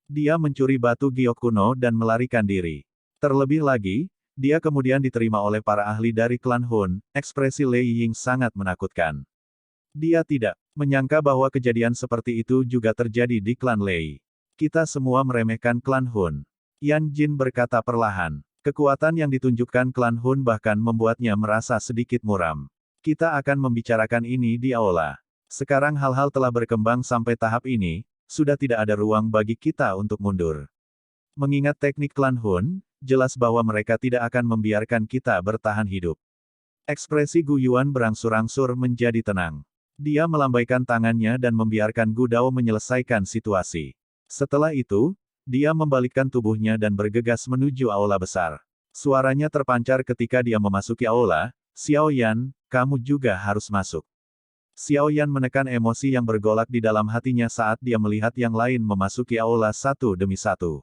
Dia mencuri batu giok kuno dan melarikan diri. Terlebih lagi, dia kemudian diterima oleh para ahli dari klan Hun. Ekspresi Lei Ying sangat menakutkan. Dia tidak menyangka bahwa kejadian seperti itu juga terjadi di klan Lei. Kita semua meremehkan klan Hun. Yan Jin berkata perlahan. Kekuatan yang ditunjukkan klan Hun bahkan membuatnya merasa sedikit muram. Kita akan membicarakan ini di aula. Sekarang hal-hal telah berkembang sampai tahap ini, sudah tidak ada ruang bagi kita untuk mundur. Mengingat teknik klan Hun, jelas bahwa mereka tidak akan membiarkan kita bertahan hidup. Ekspresi Gu Yuan berangsur-angsur menjadi tenang. Dia melambaikan tangannya dan membiarkan Gu Dao menyelesaikan situasi. Setelah itu, dia membalikkan tubuhnya dan bergegas menuju aula besar. Suaranya terpancar ketika dia memasuki aula, Xiao Yan, kamu juga harus masuk. Xiao Yan menekan emosi yang bergolak di dalam hatinya saat dia melihat yang lain memasuki aula satu demi satu.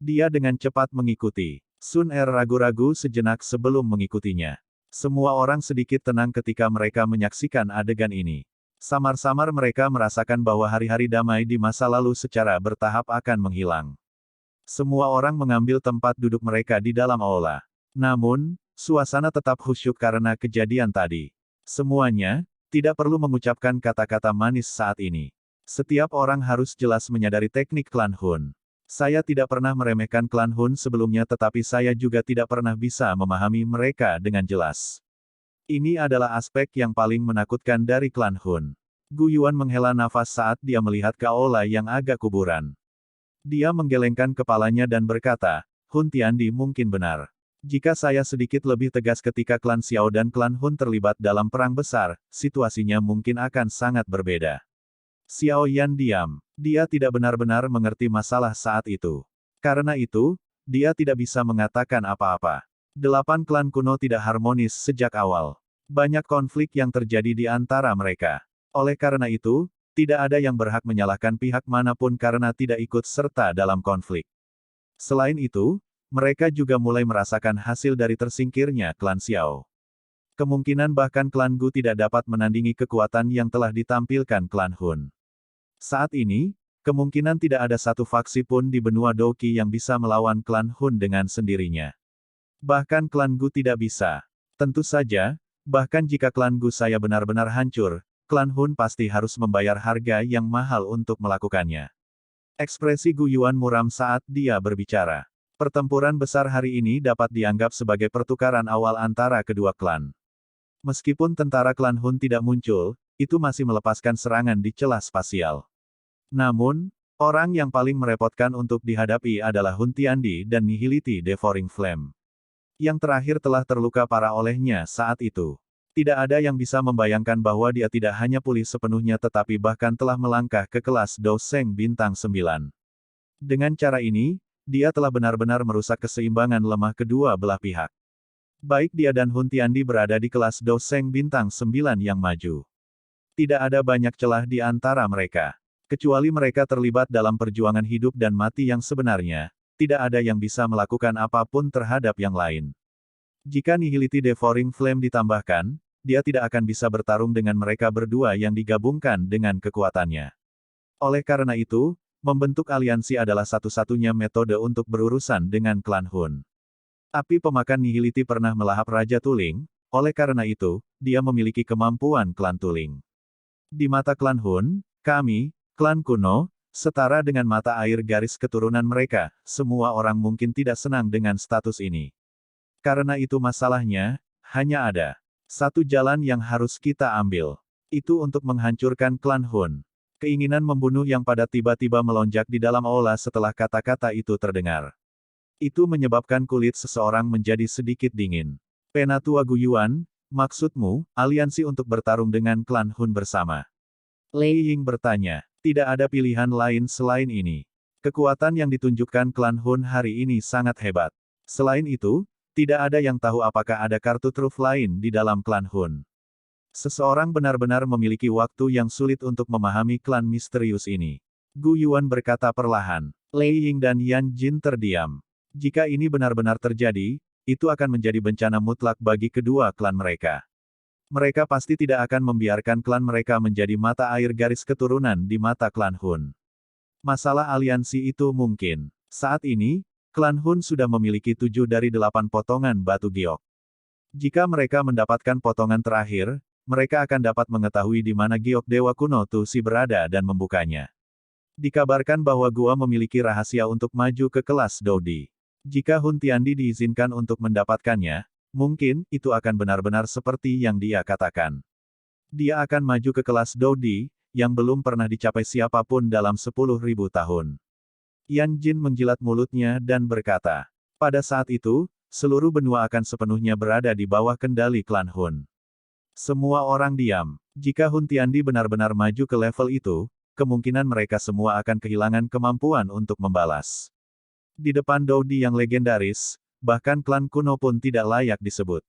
Dia dengan cepat mengikuti. Sun Er ragu-ragu sejenak sebelum mengikutinya. Semua orang sedikit tenang ketika mereka menyaksikan adegan ini. Samar-samar mereka merasakan bahwa hari-hari damai di masa lalu secara bertahap akan menghilang. Semua orang mengambil tempat duduk mereka di dalam aula. Namun, suasana tetap khusyuk karena kejadian tadi. Semuanya, tidak perlu mengucapkan kata-kata manis saat ini. Setiap orang harus jelas menyadari teknik klan Hun. Saya tidak pernah meremehkan klan Hun sebelumnya tetapi saya juga tidak pernah bisa memahami mereka dengan jelas. Ini adalah aspek yang paling menakutkan dari klan Hun. Gu Yuan menghela nafas saat dia melihat ke aula yang agak kuburan. Dia menggelengkan kepalanya dan berkata, Hun Tiandi mungkin benar. Jika saya sedikit lebih tegas ketika klan Xiao dan klan Hun terlibat dalam perang besar, situasinya mungkin akan sangat berbeda. Xiao Yan diam. Dia tidak benar-benar mengerti masalah saat itu. Karena itu, dia tidak bisa mengatakan apa-apa. 8 klan kuno tidak harmonis sejak awal. Banyak konflik yang terjadi di antara mereka. Oleh karena itu, tidak ada yang berhak menyalahkan pihak manapun karena tidak ikut serta dalam konflik. Selain itu, mereka juga mulai merasakan hasil dari tersingkirnya klan Xiao. Kemungkinan bahkan klan Gu tidak dapat menandingi kekuatan yang telah ditampilkan klan Hun. Saat ini, kemungkinan tidak ada satu faksi pun di benua Douqi yang bisa melawan klan Hun dengan sendirinya. Bahkan klan Gu tidak bisa. Tentu saja, bahkan jika klan Gu saya benar-benar hancur, klan Hun pasti harus membayar harga yang mahal untuk melakukannya. Ekspresi Gu Yuan muram saat dia berbicara. Pertempuran besar hari ini dapat dianggap sebagai pertukaran awal antara kedua klan. Meskipun tentara klan Hun tidak muncul, itu masih melepaskan serangan di celah spasial. Namun, orang yang paling merepotkan untuk dihadapi adalah Hun Tiandi dan Nihility Devouring Flame. Yang terakhir telah terluka parah olehnya saat itu. Tidak ada yang bisa membayangkan bahwa dia tidak hanya pulih sepenuhnya tetapi bahkan telah melangkah ke kelas Dou Seng bintang 9. Dengan cara ini, dia telah benar-benar merusak keseimbangan lemah kedua belah pihak. Baik dia dan Hun Tiandi berada di kelas Dou Seng bintang 9 yang maju. Tidak ada banyak celah di antara mereka. Kecuali mereka terlibat dalam perjuangan hidup dan mati yang sebenarnya, tidak ada yang bisa melakukan apapun terhadap yang lain. Jika Nihility Devouring Flame ditambahkan, dia tidak akan bisa bertarung dengan mereka berdua yang digabungkan dengan kekuatannya. Oleh karena itu, membentuk aliansi adalah satu-satunya metode untuk berurusan dengan klan Hun. Api pemakan Nihility pernah melahap Raja Tuling, oleh karena itu, dia memiliki kemampuan klan Tuling. Di mata klan Hun, kami, klan kuno, setara dengan mata air garis keturunan mereka, semua orang mungkin tidak senang dengan status ini. Karena itu masalahnya, hanya ada satu jalan yang harus kita ambil. Itu untuk menghancurkan klan Hun. Keinginan membunuh yang pada tiba-tiba melonjak di dalam aula setelah kata-kata itu terdengar. Itu menyebabkan kulit seseorang menjadi sedikit dingin. Penatua Gu Yuan, maksudmu, aliansi untuk bertarung dengan klan Hun bersama? Lei Ying bertanya. Tidak ada pilihan lain selain ini. Kekuatan yang ditunjukkan klan Hun hari ini sangat hebat. Selain itu, tidak ada yang tahu apakah ada kartu truf lain di dalam klan Hun. Seseorang benar-benar memiliki waktu yang sulit untuk memahami klan misterius ini. Gu Yuan berkata perlahan. Lei Ying dan Yan Jin terdiam. Jika ini benar-benar terjadi, itu akan menjadi bencana mutlak bagi kedua klan mereka. Mereka pasti tidak akan membiarkan klan mereka menjadi mata air garis keturunan di mata klan Hun. Masalah aliansi itu mungkin. Saat ini, klan Hun sudah memiliki 7 dari 8 potongan batu giok. Jika mereka mendapatkan potongan terakhir, mereka akan dapat mengetahui di mana giok dewa kuno Tusi berada dan membukanya. Dikabarkan bahwa gua memiliki rahasia untuk maju ke kelas Doudi. Jika Hun Tiandi diizinkan untuk mendapatkannya, mungkin itu akan benar-benar seperti yang dia katakan. Dia akan maju ke kelas Doudi, yang belum pernah dicapai siapapun dalam 10.000 tahun. Yan Jin menjilat mulutnya dan berkata, pada saat itu, seluruh benua akan sepenuhnya berada di bawah kendali klan Hun. Semua orang diam. Jika Hun Tiandi benar-benar maju ke level itu, kemungkinan mereka semua akan kehilangan kemampuan untuk membalas. Di depan Doudi yang legendaris, bahkan klan kuno pun tidak layak disebut.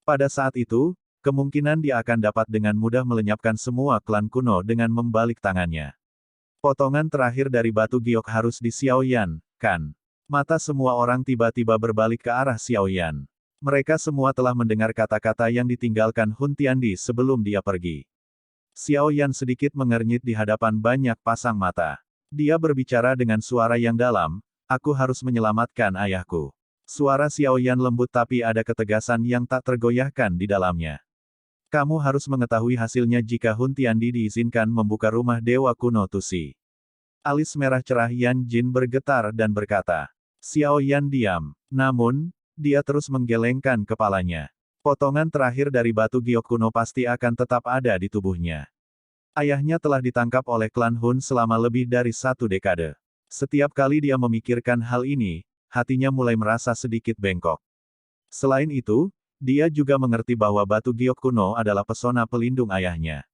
Pada saat itu, kemungkinan dia akan dapat dengan mudah melenyapkan semua klan kuno dengan membalik tangannya. Potongan terakhir dari batu giok harus di Xiaoyan, kan? Mata semua orang tiba-tiba berbalik ke arah Xiaoyan. Mereka semua telah mendengar kata-kata yang ditinggalkan Hun Tiandi sebelum dia pergi. Xiaoyan sedikit mengernyit di hadapan banyak pasang mata. Dia berbicara dengan suara yang dalam, aku harus menyelamatkan ayahku. Suara Xiaoyan lembut tapi ada ketegasan yang tak tergoyahkan di dalamnya. Kamu harus mengetahui hasilnya jika Hun Tiandi diizinkan membuka rumah Dewa Kuno Tusi. Alis merah cerah Yan Jin bergetar dan berkata. Xiaoyan diam. Namun, dia terus menggelengkan kepalanya. Potongan terakhir dari batu giok kuno pasti akan tetap ada di tubuhnya. Ayahnya telah ditangkap oleh klan Hun selama lebih dari 1 dekade. Setiap kali dia memikirkan hal ini, hatinya mulai merasa sedikit bengkok. Selain itu, dia juga mengerti bahwa batu giok kuno adalah pesona pelindung ayahnya.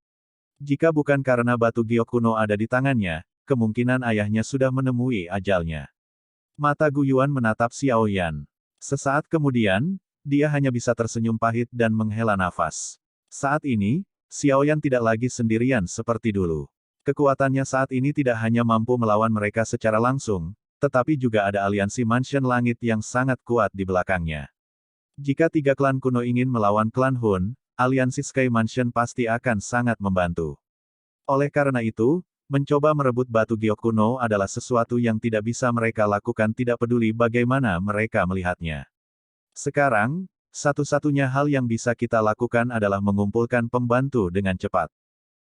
Jika bukan karena batu giok kuno ada di tangannya, kemungkinan ayahnya sudah menemui ajalnya. Mata Gu Yuan menatap Xiaoyan. Sesaat kemudian, dia hanya bisa tersenyum pahit dan menghela nafas. Saat ini, Xiaoyan tidak lagi sendirian seperti dulu. Kekuatannya saat ini tidak hanya mampu melawan mereka secara langsung, tetapi juga ada aliansi Mansion Langit yang sangat kuat di belakangnya. Jika 3 klan kuno ingin melawan klan Hun, aliansi Sky Mansion pasti akan sangat membantu. Oleh karena itu, mencoba merebut batu giok kuno adalah sesuatu yang tidak bisa mereka lakukan tidak peduli bagaimana mereka melihatnya. Sekarang, satu-satunya hal yang bisa kita lakukan adalah mengumpulkan pembantu dengan cepat.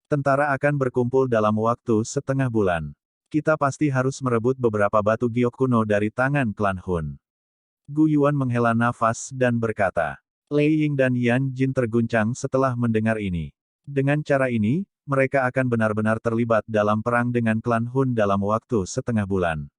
Tentara akan berkumpul dalam waktu setengah bulan. Kita pasti harus merebut beberapa batu giok kuno dari tangan klan Hun. Gu Yuan menghela nafas dan berkata. Lei Ying dan Yan Jin terguncang setelah mendengar ini. Dengan cara ini, mereka akan benar-benar terlibat dalam perang dengan klan Hun dalam waktu setengah bulan.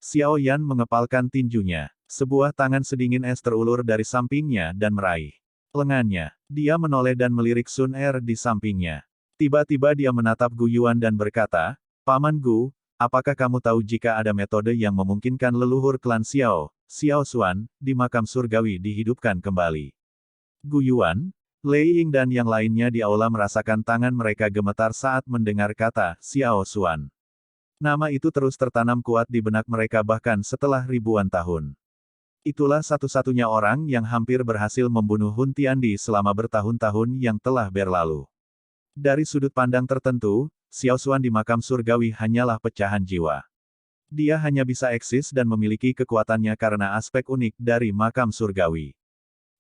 Xiaoyan mengepalkan tinjunya. Sebuah tangan sedingin es terulur dari sampingnya dan meraih lengannya. Dia menoleh dan melirik Sun Er di sampingnya. Tiba-tiba dia menatap Gu Yuan dan berkata, Paman Gu, apakah kamu tahu jika ada metode yang memungkinkan leluhur klan Xiao, Xiao Xuan, di makam surgawi dihidupkan kembali? Gu Yuan, Lei Ying dan yang lainnya di aula merasakan tangan mereka gemetar saat mendengar kata Xiao Xuan. Nama itu terus tertanam kuat di benak mereka bahkan setelah ribuan tahun. Itulah satu-satunya orang yang hampir berhasil membunuh Hun Tiandi selama bertahun-tahun yang telah berlalu. Dari sudut pandang tertentu, Xiao Xuan di makam surgawi hanyalah pecahan jiwa. Dia hanya bisa eksis dan memiliki kekuatannya karena aspek unik dari makam surgawi.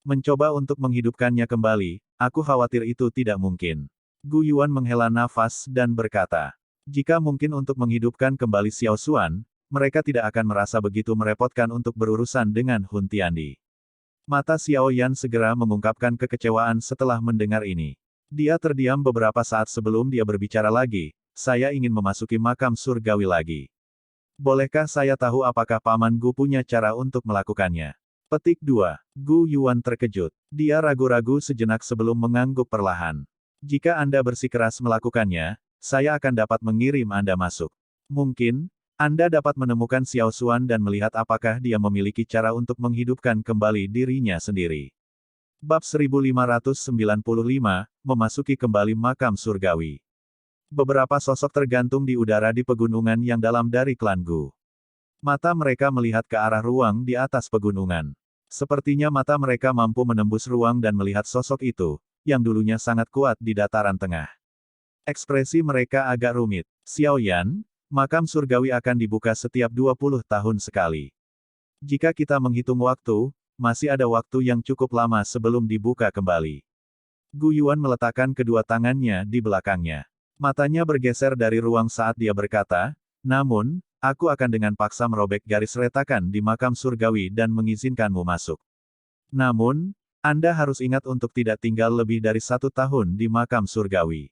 Mencoba untuk menghidupkannya kembali, aku khawatir itu tidak mungkin. Gu Yuan menghela nafas dan berkata, jika mungkin untuk menghidupkan kembali Xiao Xuan, mereka tidak akan merasa begitu merepotkan untuk berurusan dengan Hun Tiandi. Mata Xiaoyan segera mengungkapkan kekecewaan setelah mendengar ini. Dia terdiam beberapa saat sebelum dia berbicara lagi, saya ingin memasuki makam surgawi lagi. Bolehkah saya tahu apakah Paman Gu punya cara untuk melakukannya? Petik 2. Gu Yuan terkejut. Dia ragu-ragu sejenak sebelum mengangguk perlahan. Jika Anda bersikeras melakukannya, saya akan dapat mengirim Anda masuk. Mungkin, Anda dapat menemukan Xiao Xuan dan melihat apakah dia memiliki cara untuk menghidupkan kembali dirinya sendiri. Bab 1595, memasuki kembali makam surgawi. Beberapa sosok tergantung di udara di pegunungan yang dalam dari klan Gu. Mata mereka melihat ke arah ruang di atas pegunungan. Sepertinya mata mereka mampu menembus ruang dan melihat sosok itu, yang dulunya sangat kuat di dataran tengah. Ekspresi mereka agak rumit. Xiaoyan, makam surgawi akan dibuka setiap 20 tahun sekali. Jika kita menghitung waktu, masih ada waktu yang cukup lama sebelum dibuka kembali. Gu Yuan meletakkan kedua tangannya di belakangnya. Matanya bergeser dari ruang saat dia berkata, namun, aku akan dengan paksa merobek garis retakan di makam surgawi dan mengizinkanmu masuk. Namun, Anda harus ingat untuk tidak tinggal lebih dari 1 tahun di makam surgawi.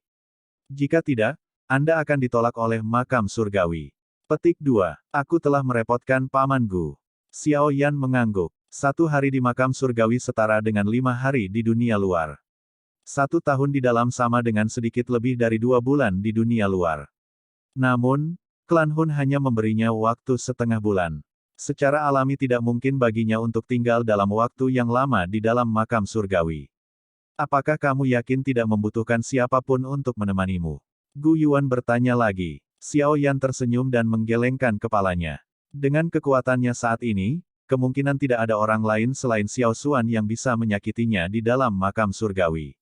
Jika tidak, Anda akan ditolak oleh makam surgawi. Petik 2. Aku telah merepotkan Paman Gu. Xiaoyan mengangguk. 1 hari di makam surgawi setara dengan 5 hari di dunia luar. 1 tahun di dalam sama dengan sedikit lebih dari 2 bulan di dunia luar. Namun, klan Hun hanya memberinya waktu setengah bulan. Secara alami tidak mungkin baginya untuk tinggal dalam waktu yang lama di dalam makam surgawi. Apakah kamu yakin tidak membutuhkan siapapun untuk menemanimu? Gu Yuan bertanya lagi. Xiao Yan tersenyum dan menggelengkan kepalanya. Dengan kekuatannya saat ini, kemungkinan tidak ada orang lain selain Xiao Xuan yang bisa menyakitinya di dalam makam surgawi.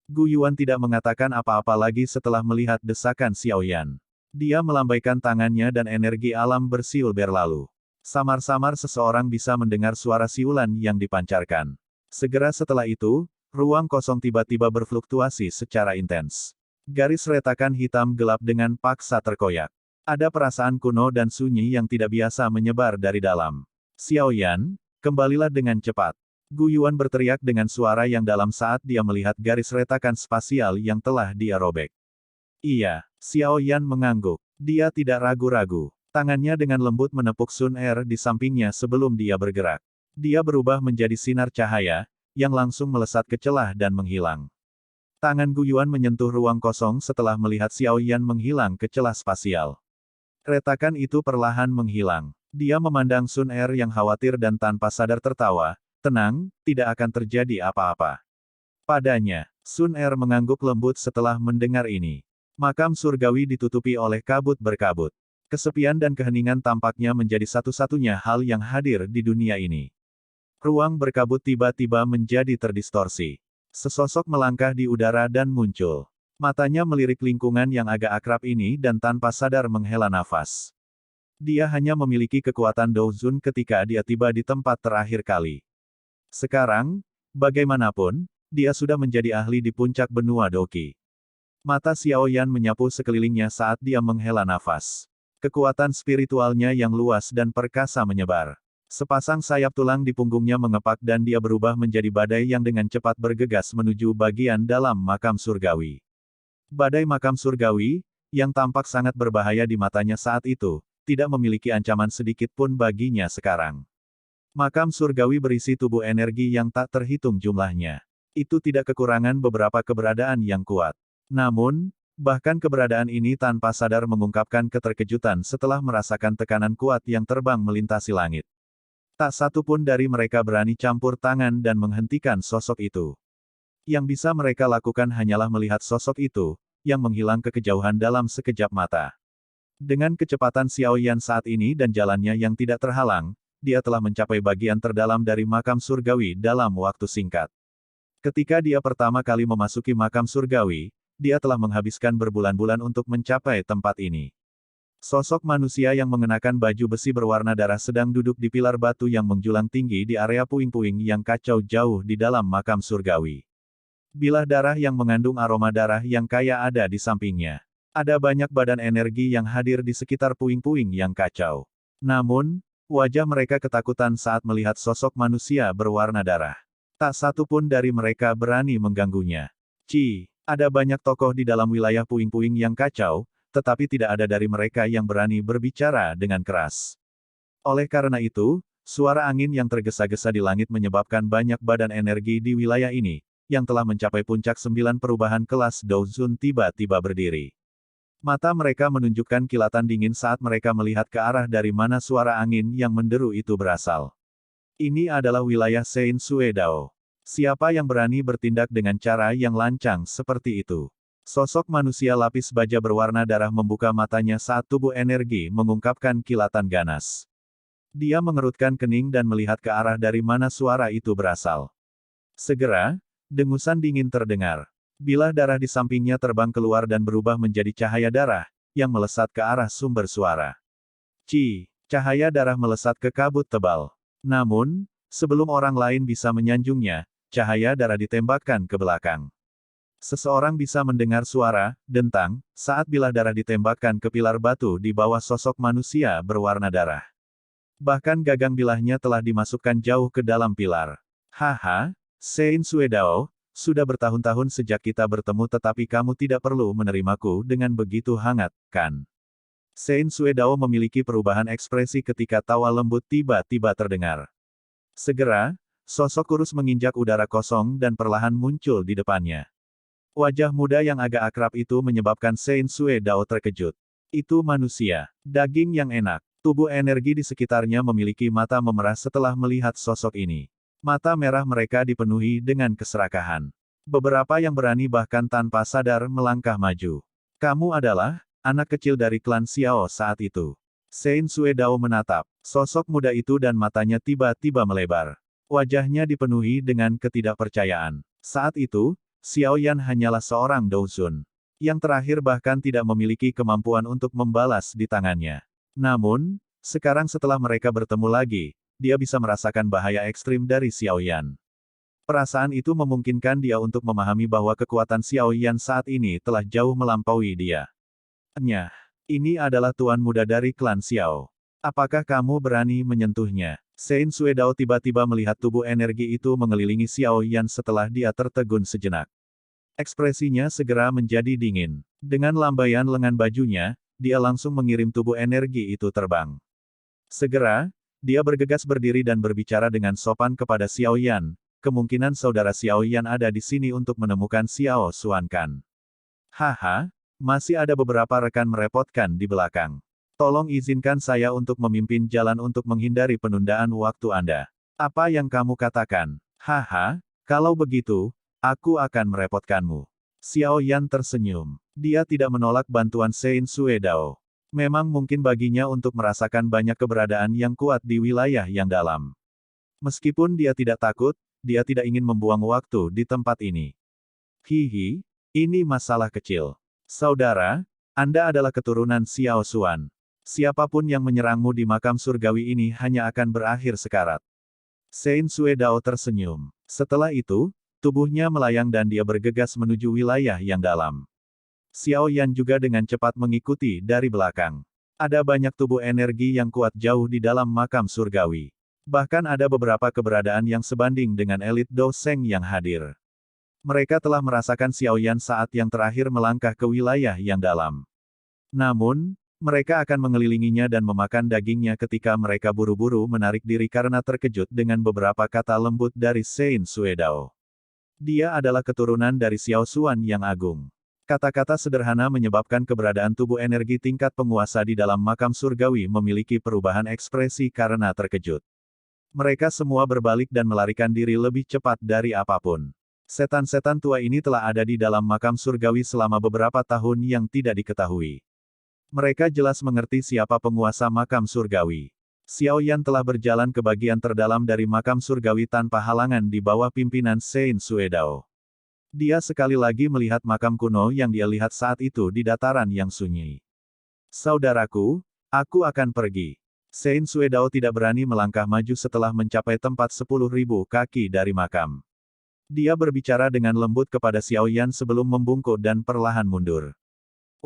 Gu Yuan tidak mengatakan apa-apa lagi setelah melihat desakan Xiao Yan. Dia melambaikan tangannya dan energi alam bersiul berlalu. Samar-samar seseorang bisa mendengar suara siulan yang dipancarkan. Segera setelah itu, ruang kosong tiba-tiba berfluktuasi secara intens. Garis retakan hitam gelap dengan paksa terkoyak. Ada perasaan kuno dan sunyi yang tidak biasa menyebar dari dalam. Xiao Yan, kembalilah dengan cepat. Gu Yuan berteriak dengan suara yang dalam saat dia melihat garis retakan spasial yang telah dia robek. Iya, Xiao Yan mengangguk. Dia tidak ragu-ragu. Tangannya dengan lembut menepuk Sun Er di sampingnya sebelum dia bergerak. Dia berubah menjadi sinar cahaya, yang langsung melesat ke celah dan menghilang. Tangan Gu Yuan menyentuh ruang kosong setelah melihat Xiao Yan menghilang ke celah spasial. Retakan itu perlahan menghilang. Dia memandang Sun Er yang khawatir dan tanpa sadar tertawa. Tenang, tidak akan terjadi apa-apa. Padanya, Sun Er mengangguk lembut setelah mendengar ini. Makam surgawi ditutupi oleh kabut berkabut. Kesepian dan keheningan tampaknya menjadi satu-satunya hal yang hadir di dunia ini. Ruang berkabut tiba-tiba menjadi terdistorsi. Sesosok melangkah di udara dan muncul. Matanya melirik lingkungan yang agak akrab ini dan tanpa sadar menghela nafas. Dia hanya memiliki kekuatan Douzun ketika dia tiba di tempat terakhir kali. Sekarang, bagaimanapun, dia sudah menjadi ahli di puncak benua Doqi. Mata Xiao Yan menyapu sekelilingnya saat dia menghela nafas. Kekuatan spiritualnya yang luas dan perkasa menyebar. Sepasang sayap tulang di punggungnya mengepak dan dia berubah menjadi badai yang dengan cepat bergegas menuju bagian dalam makam surgawi. Badai makam surgawi, yang tampak sangat berbahaya di matanya saat itu, tidak memiliki ancaman sedikit pun baginya sekarang. Makam surgawi berisi tubuh energi yang tak terhitung jumlahnya. Itu tidak kekurangan beberapa keberadaan yang kuat. Namun, bahkan keberadaan ini tanpa sadar mengungkapkan keterkejutan setelah merasakan tekanan kuat yang terbang melintasi langit. Tak satu pun dari mereka berani campur tangan dan menghentikan sosok itu. Yang bisa mereka lakukan hanyalah melihat sosok itu, yang menghilang ke kejauhan dalam sekejap mata. Dengan kecepatan Xiao Yan saat ini dan jalannya yang tidak terhalang, dia telah mencapai bagian terdalam dari makam surgawi dalam waktu singkat. Ketika dia pertama kali memasuki makam surgawi, dia telah menghabiskan berbulan-bulan untuk mencapai tempat ini. Sosok manusia yang mengenakan baju besi berwarna darah sedang duduk di pilar batu yang menjulang tinggi di area puing-puing yang kacau jauh di dalam makam surgawi. Bilah darah yang mengandung aroma darah yang kaya ada di sampingnya. Ada banyak badan energi yang hadir di sekitar puing-puing yang kacau. Namun, wajah mereka ketakutan saat melihat sosok manusia berwarna darah. Tak satu pun dari mereka berani mengganggunya. Ada banyak tokoh di dalam wilayah puing-puing yang kacau, tetapi tidak ada dari mereka yang berani berbicara dengan keras. Oleh karena itu, suara angin yang tergesa-gesa di langit menyebabkan banyak badan energi di wilayah ini, yang telah mencapai puncak 9 perubahan kelas Douzun tiba-tiba berdiri. Mata mereka menunjukkan kilatan dingin saat mereka melihat ke arah dari mana suara angin yang menderu itu berasal. Ini adalah wilayah Sein Sue Dao. Siapa yang berani bertindak dengan cara yang lancang seperti itu? Sosok manusia lapis baja berwarna darah membuka matanya saat tubuh energi mengungkapkan kilatan ganas. Dia mengerutkan kening dan melihat ke arah dari mana suara itu berasal. Segera, dengusan dingin terdengar. Bilah darah di sampingnya terbang keluar dan berubah menjadi cahaya darah, yang melesat ke arah sumber suara. Cahaya darah melesat ke kabut tebal. Namun, sebelum orang lain bisa menyanjungnya, cahaya darah ditembakkan ke belakang. Seseorang bisa mendengar suara, dentang, saat bilah darah ditembakkan ke pilar batu di bawah sosok manusia berwarna darah. Bahkan gagang bilahnya telah dimasukkan jauh ke dalam pilar. Haha, Sein Sue Dao, sudah bertahun-tahun sejak kita bertemu tetapi kamu tidak perlu menerimaku dengan begitu hangat, kan? Sein Sue Dao memiliki perubahan ekspresi ketika tawa lembut tiba-tiba terdengar. Segera, sosok kurus menginjak udara kosong dan perlahan muncul di depannya. Wajah muda yang agak akrab itu menyebabkan Sein Sue Dao terkejut. Itu manusia. Daging yang enak. Tubuh energi di sekitarnya memiliki mata memerah setelah melihat sosok ini. Mata merah mereka dipenuhi dengan keserakahan. Beberapa yang berani bahkan tanpa sadar melangkah maju. Kamu adalah anak kecil dari klan Xiao saat itu. Sein Suedao menatap sosok muda itu dan matanya tiba-tiba melebar. Wajahnya dipenuhi dengan ketidakpercayaan. Saat itu, Xiao Yan hanyalah seorang Douzun. Yang terakhir bahkan tidak memiliki kemampuan untuk membalas di tangannya. Namun, sekarang setelah mereka bertemu lagi, dia bisa merasakan bahaya ekstrim dari Xiao Yan. Perasaan itu memungkinkan dia untuk memahami bahwa kekuatan Xiao Yan saat ini telah jauh melampaui dia. Nyah, ini adalah tuan muda dari klan Xiao. Apakah kamu berani menyentuhnya? Sein Suedao tiba-tiba melihat tubuh energi itu mengelilingi Xiao Yan setelah dia tertegun sejenak. Ekspresinya segera menjadi dingin. Dengan lambaian lengan bajunya, dia langsung mengirim tubuh energi itu terbang. Segera, dia bergegas berdiri dan berbicara dengan sopan kepada Xiao Yan. Kemungkinan saudara Xiao Yan ada di sini untuk menemukan Xiao Xuankan. Haha, masih ada beberapa rekan merepotkan di belakang. Tolong izinkan saya untuk memimpin jalan untuk menghindari penundaan waktu Anda. Apa yang kamu katakan? Haha, kalau begitu, aku akan merepotkanmu. Xiao Yan tersenyum. Dia tidak menolak bantuan Sein Suedao. Memang mungkin baginya untuk merasakan banyak keberadaan yang kuat di wilayah yang dalam. Meskipun dia tidak takut, dia tidak ingin membuang waktu di tempat ini. Hihi, ini masalah kecil. Saudara, Anda adalah keturunan Xiao Xuan. Siapapun yang menyerangmu di makam surgawi ini hanya akan berakhir sekarat. Sein Suedao tersenyum. Setelah itu, tubuhnya melayang dan dia bergegas menuju wilayah yang dalam. Xiao Yan juga dengan cepat mengikuti dari belakang. Ada banyak tubuh energi yang kuat jauh di dalam makam surgawi. Bahkan ada beberapa keberadaan yang sebanding dengan elit Do Seng yang hadir. Mereka telah merasakan Xiao Yan saat yang terakhir melangkah ke wilayah yang dalam. Namun, mereka akan mengelilinginya dan memakan dagingnya ketika mereka buru-buru menarik diri karena terkejut dengan beberapa kata lembut dari Sein Suedao. Dia adalah keturunan dari Xiao Xuan yang agung. Kata-kata sederhana menyebabkan keberadaan tubuh energi tingkat penguasa di dalam makam surgawi memiliki perubahan ekspresi karena terkejut. Mereka semua berbalik dan melarikan diri lebih cepat dari apapun. Setan-setan tua ini telah ada di dalam makam surgawi selama beberapa tahun yang tidak diketahui. Mereka jelas mengerti siapa penguasa makam surgawi. Xiao Yan telah berjalan ke bagian terdalam dari makam surgawi tanpa halangan di bawah pimpinan Sein Suedao. Dia sekali lagi melihat makam kuno yang dia lihat saat itu di dataran yang sunyi. Saudaraku, aku akan pergi. Sein Suedao tidak berani melangkah maju setelah mencapai tempat 10.000 kaki dari makam. Dia berbicara dengan lembut kepada Xiao Yan sebelum membungkuk dan perlahan mundur.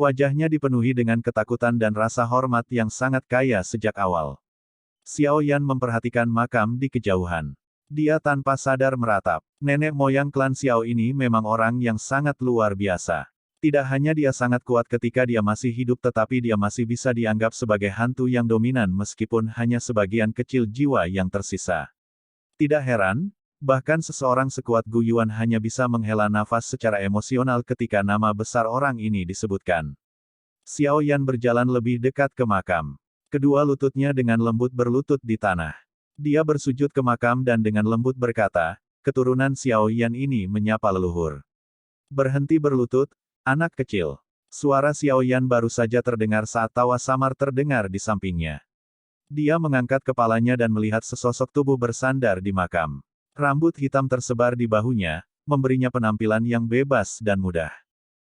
Wajahnya dipenuhi dengan ketakutan dan rasa hormat yang sangat kaya sejak awal. Xiao Yan memperhatikan makam di kejauhan. Dia tanpa sadar meratap. Nenek moyang klan Xiao ini memang orang yang sangat luar biasa. Tidak hanya dia sangat kuat ketika dia masih hidup tetapi dia masih bisa dianggap sebagai hantu yang dominan meskipun hanya sebagian kecil jiwa yang tersisa. Tidak heran, bahkan seseorang sekuat Gu Yuan hanya bisa menghela nafas secara emosional ketika nama besar orang ini disebutkan. Xiao Yan berjalan lebih dekat ke makam. Kedua lututnya dengan lembut berlutut di tanah. Dia bersujud ke makam dan dengan lembut berkata, keturunan Xiao Yan ini menyapa leluhur. Berhenti berlutut, anak kecil. Suara Xiao Yan baru saja terdengar saat tawa samar terdengar di sampingnya. Dia mengangkat kepalanya dan melihat sesosok tubuh bersandar di makam. Rambut hitam tersebar di bahunya, memberinya penampilan yang bebas dan mudah.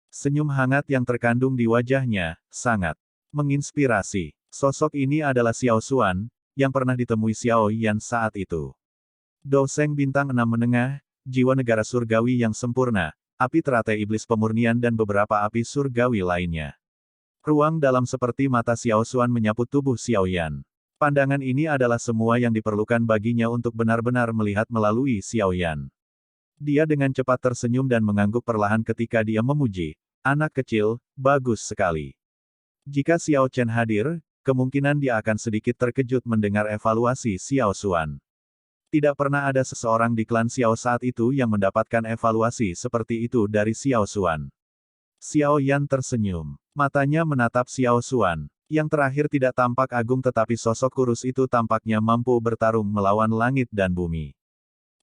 Senyum hangat yang terkandung di wajahnya, sangat menginspirasi. Sosok ini adalah Xiao Xuan, yang pernah ditemui Xiao Yan saat itu. Do Seng bintang 6 menengah, jiwa negara surgawi yang sempurna, api teratai iblis pemurnian dan beberapa api surgawi lainnya. Ruang dalam seperti mata Xiao Xuan menyapu tubuh Xiao Yan. Pandangan ini adalah semua yang diperlukan baginya untuk benar-benar melihat melalui Xiao Yan. Dia dengan cepat tersenyum dan mengangguk perlahan ketika dia memuji, anak kecil, bagus sekali. Jika Xiao Chen hadir, kemungkinan dia akan sedikit terkejut mendengar evaluasi Xiao Xuan. Tidak pernah ada seseorang di klan Xiao saat itu yang mendapatkan evaluasi seperti itu dari Xiao Xuan. Xiao Yan tersenyum. Matanya menatap Xiao Xuan. Yang terakhir tidak tampak agung tetapi sosok kurus itu tampaknya mampu bertarung melawan langit dan bumi.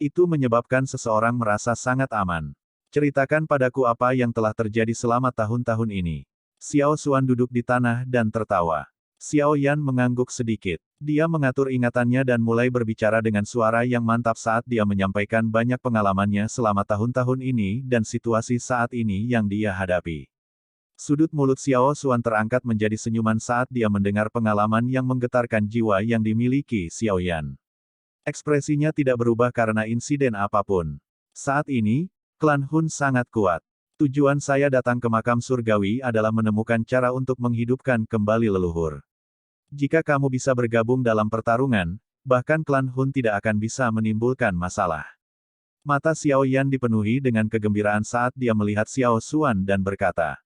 Itu menyebabkan seseorang merasa sangat aman. Ceritakan padaku apa yang telah terjadi selama tahun-tahun ini. Xiao Xuan duduk di tanah dan tertawa. Xiao Yan mengangguk sedikit. Dia mengatur ingatannya dan mulai berbicara dengan suara yang mantap saat dia menyampaikan banyak pengalamannya selama tahun-tahun ini dan situasi saat ini yang dia hadapi. Sudut mulut Xiao Xuan terangkat menjadi senyuman saat dia mendengar pengalaman yang menggetarkan jiwa yang dimiliki Xiao Yan. Ekspresinya tidak berubah karena insiden apapun. Saat ini, klan Hun sangat kuat. Tujuan saya datang ke makam surgawi adalah menemukan cara untuk menghidupkan kembali leluhur. Jika kamu bisa bergabung dalam pertarungan, bahkan klan Hun tidak akan bisa menimbulkan masalah. Mata Xiao Yan dipenuhi dengan kegembiraan saat dia melihat Xiao Xuan dan berkata,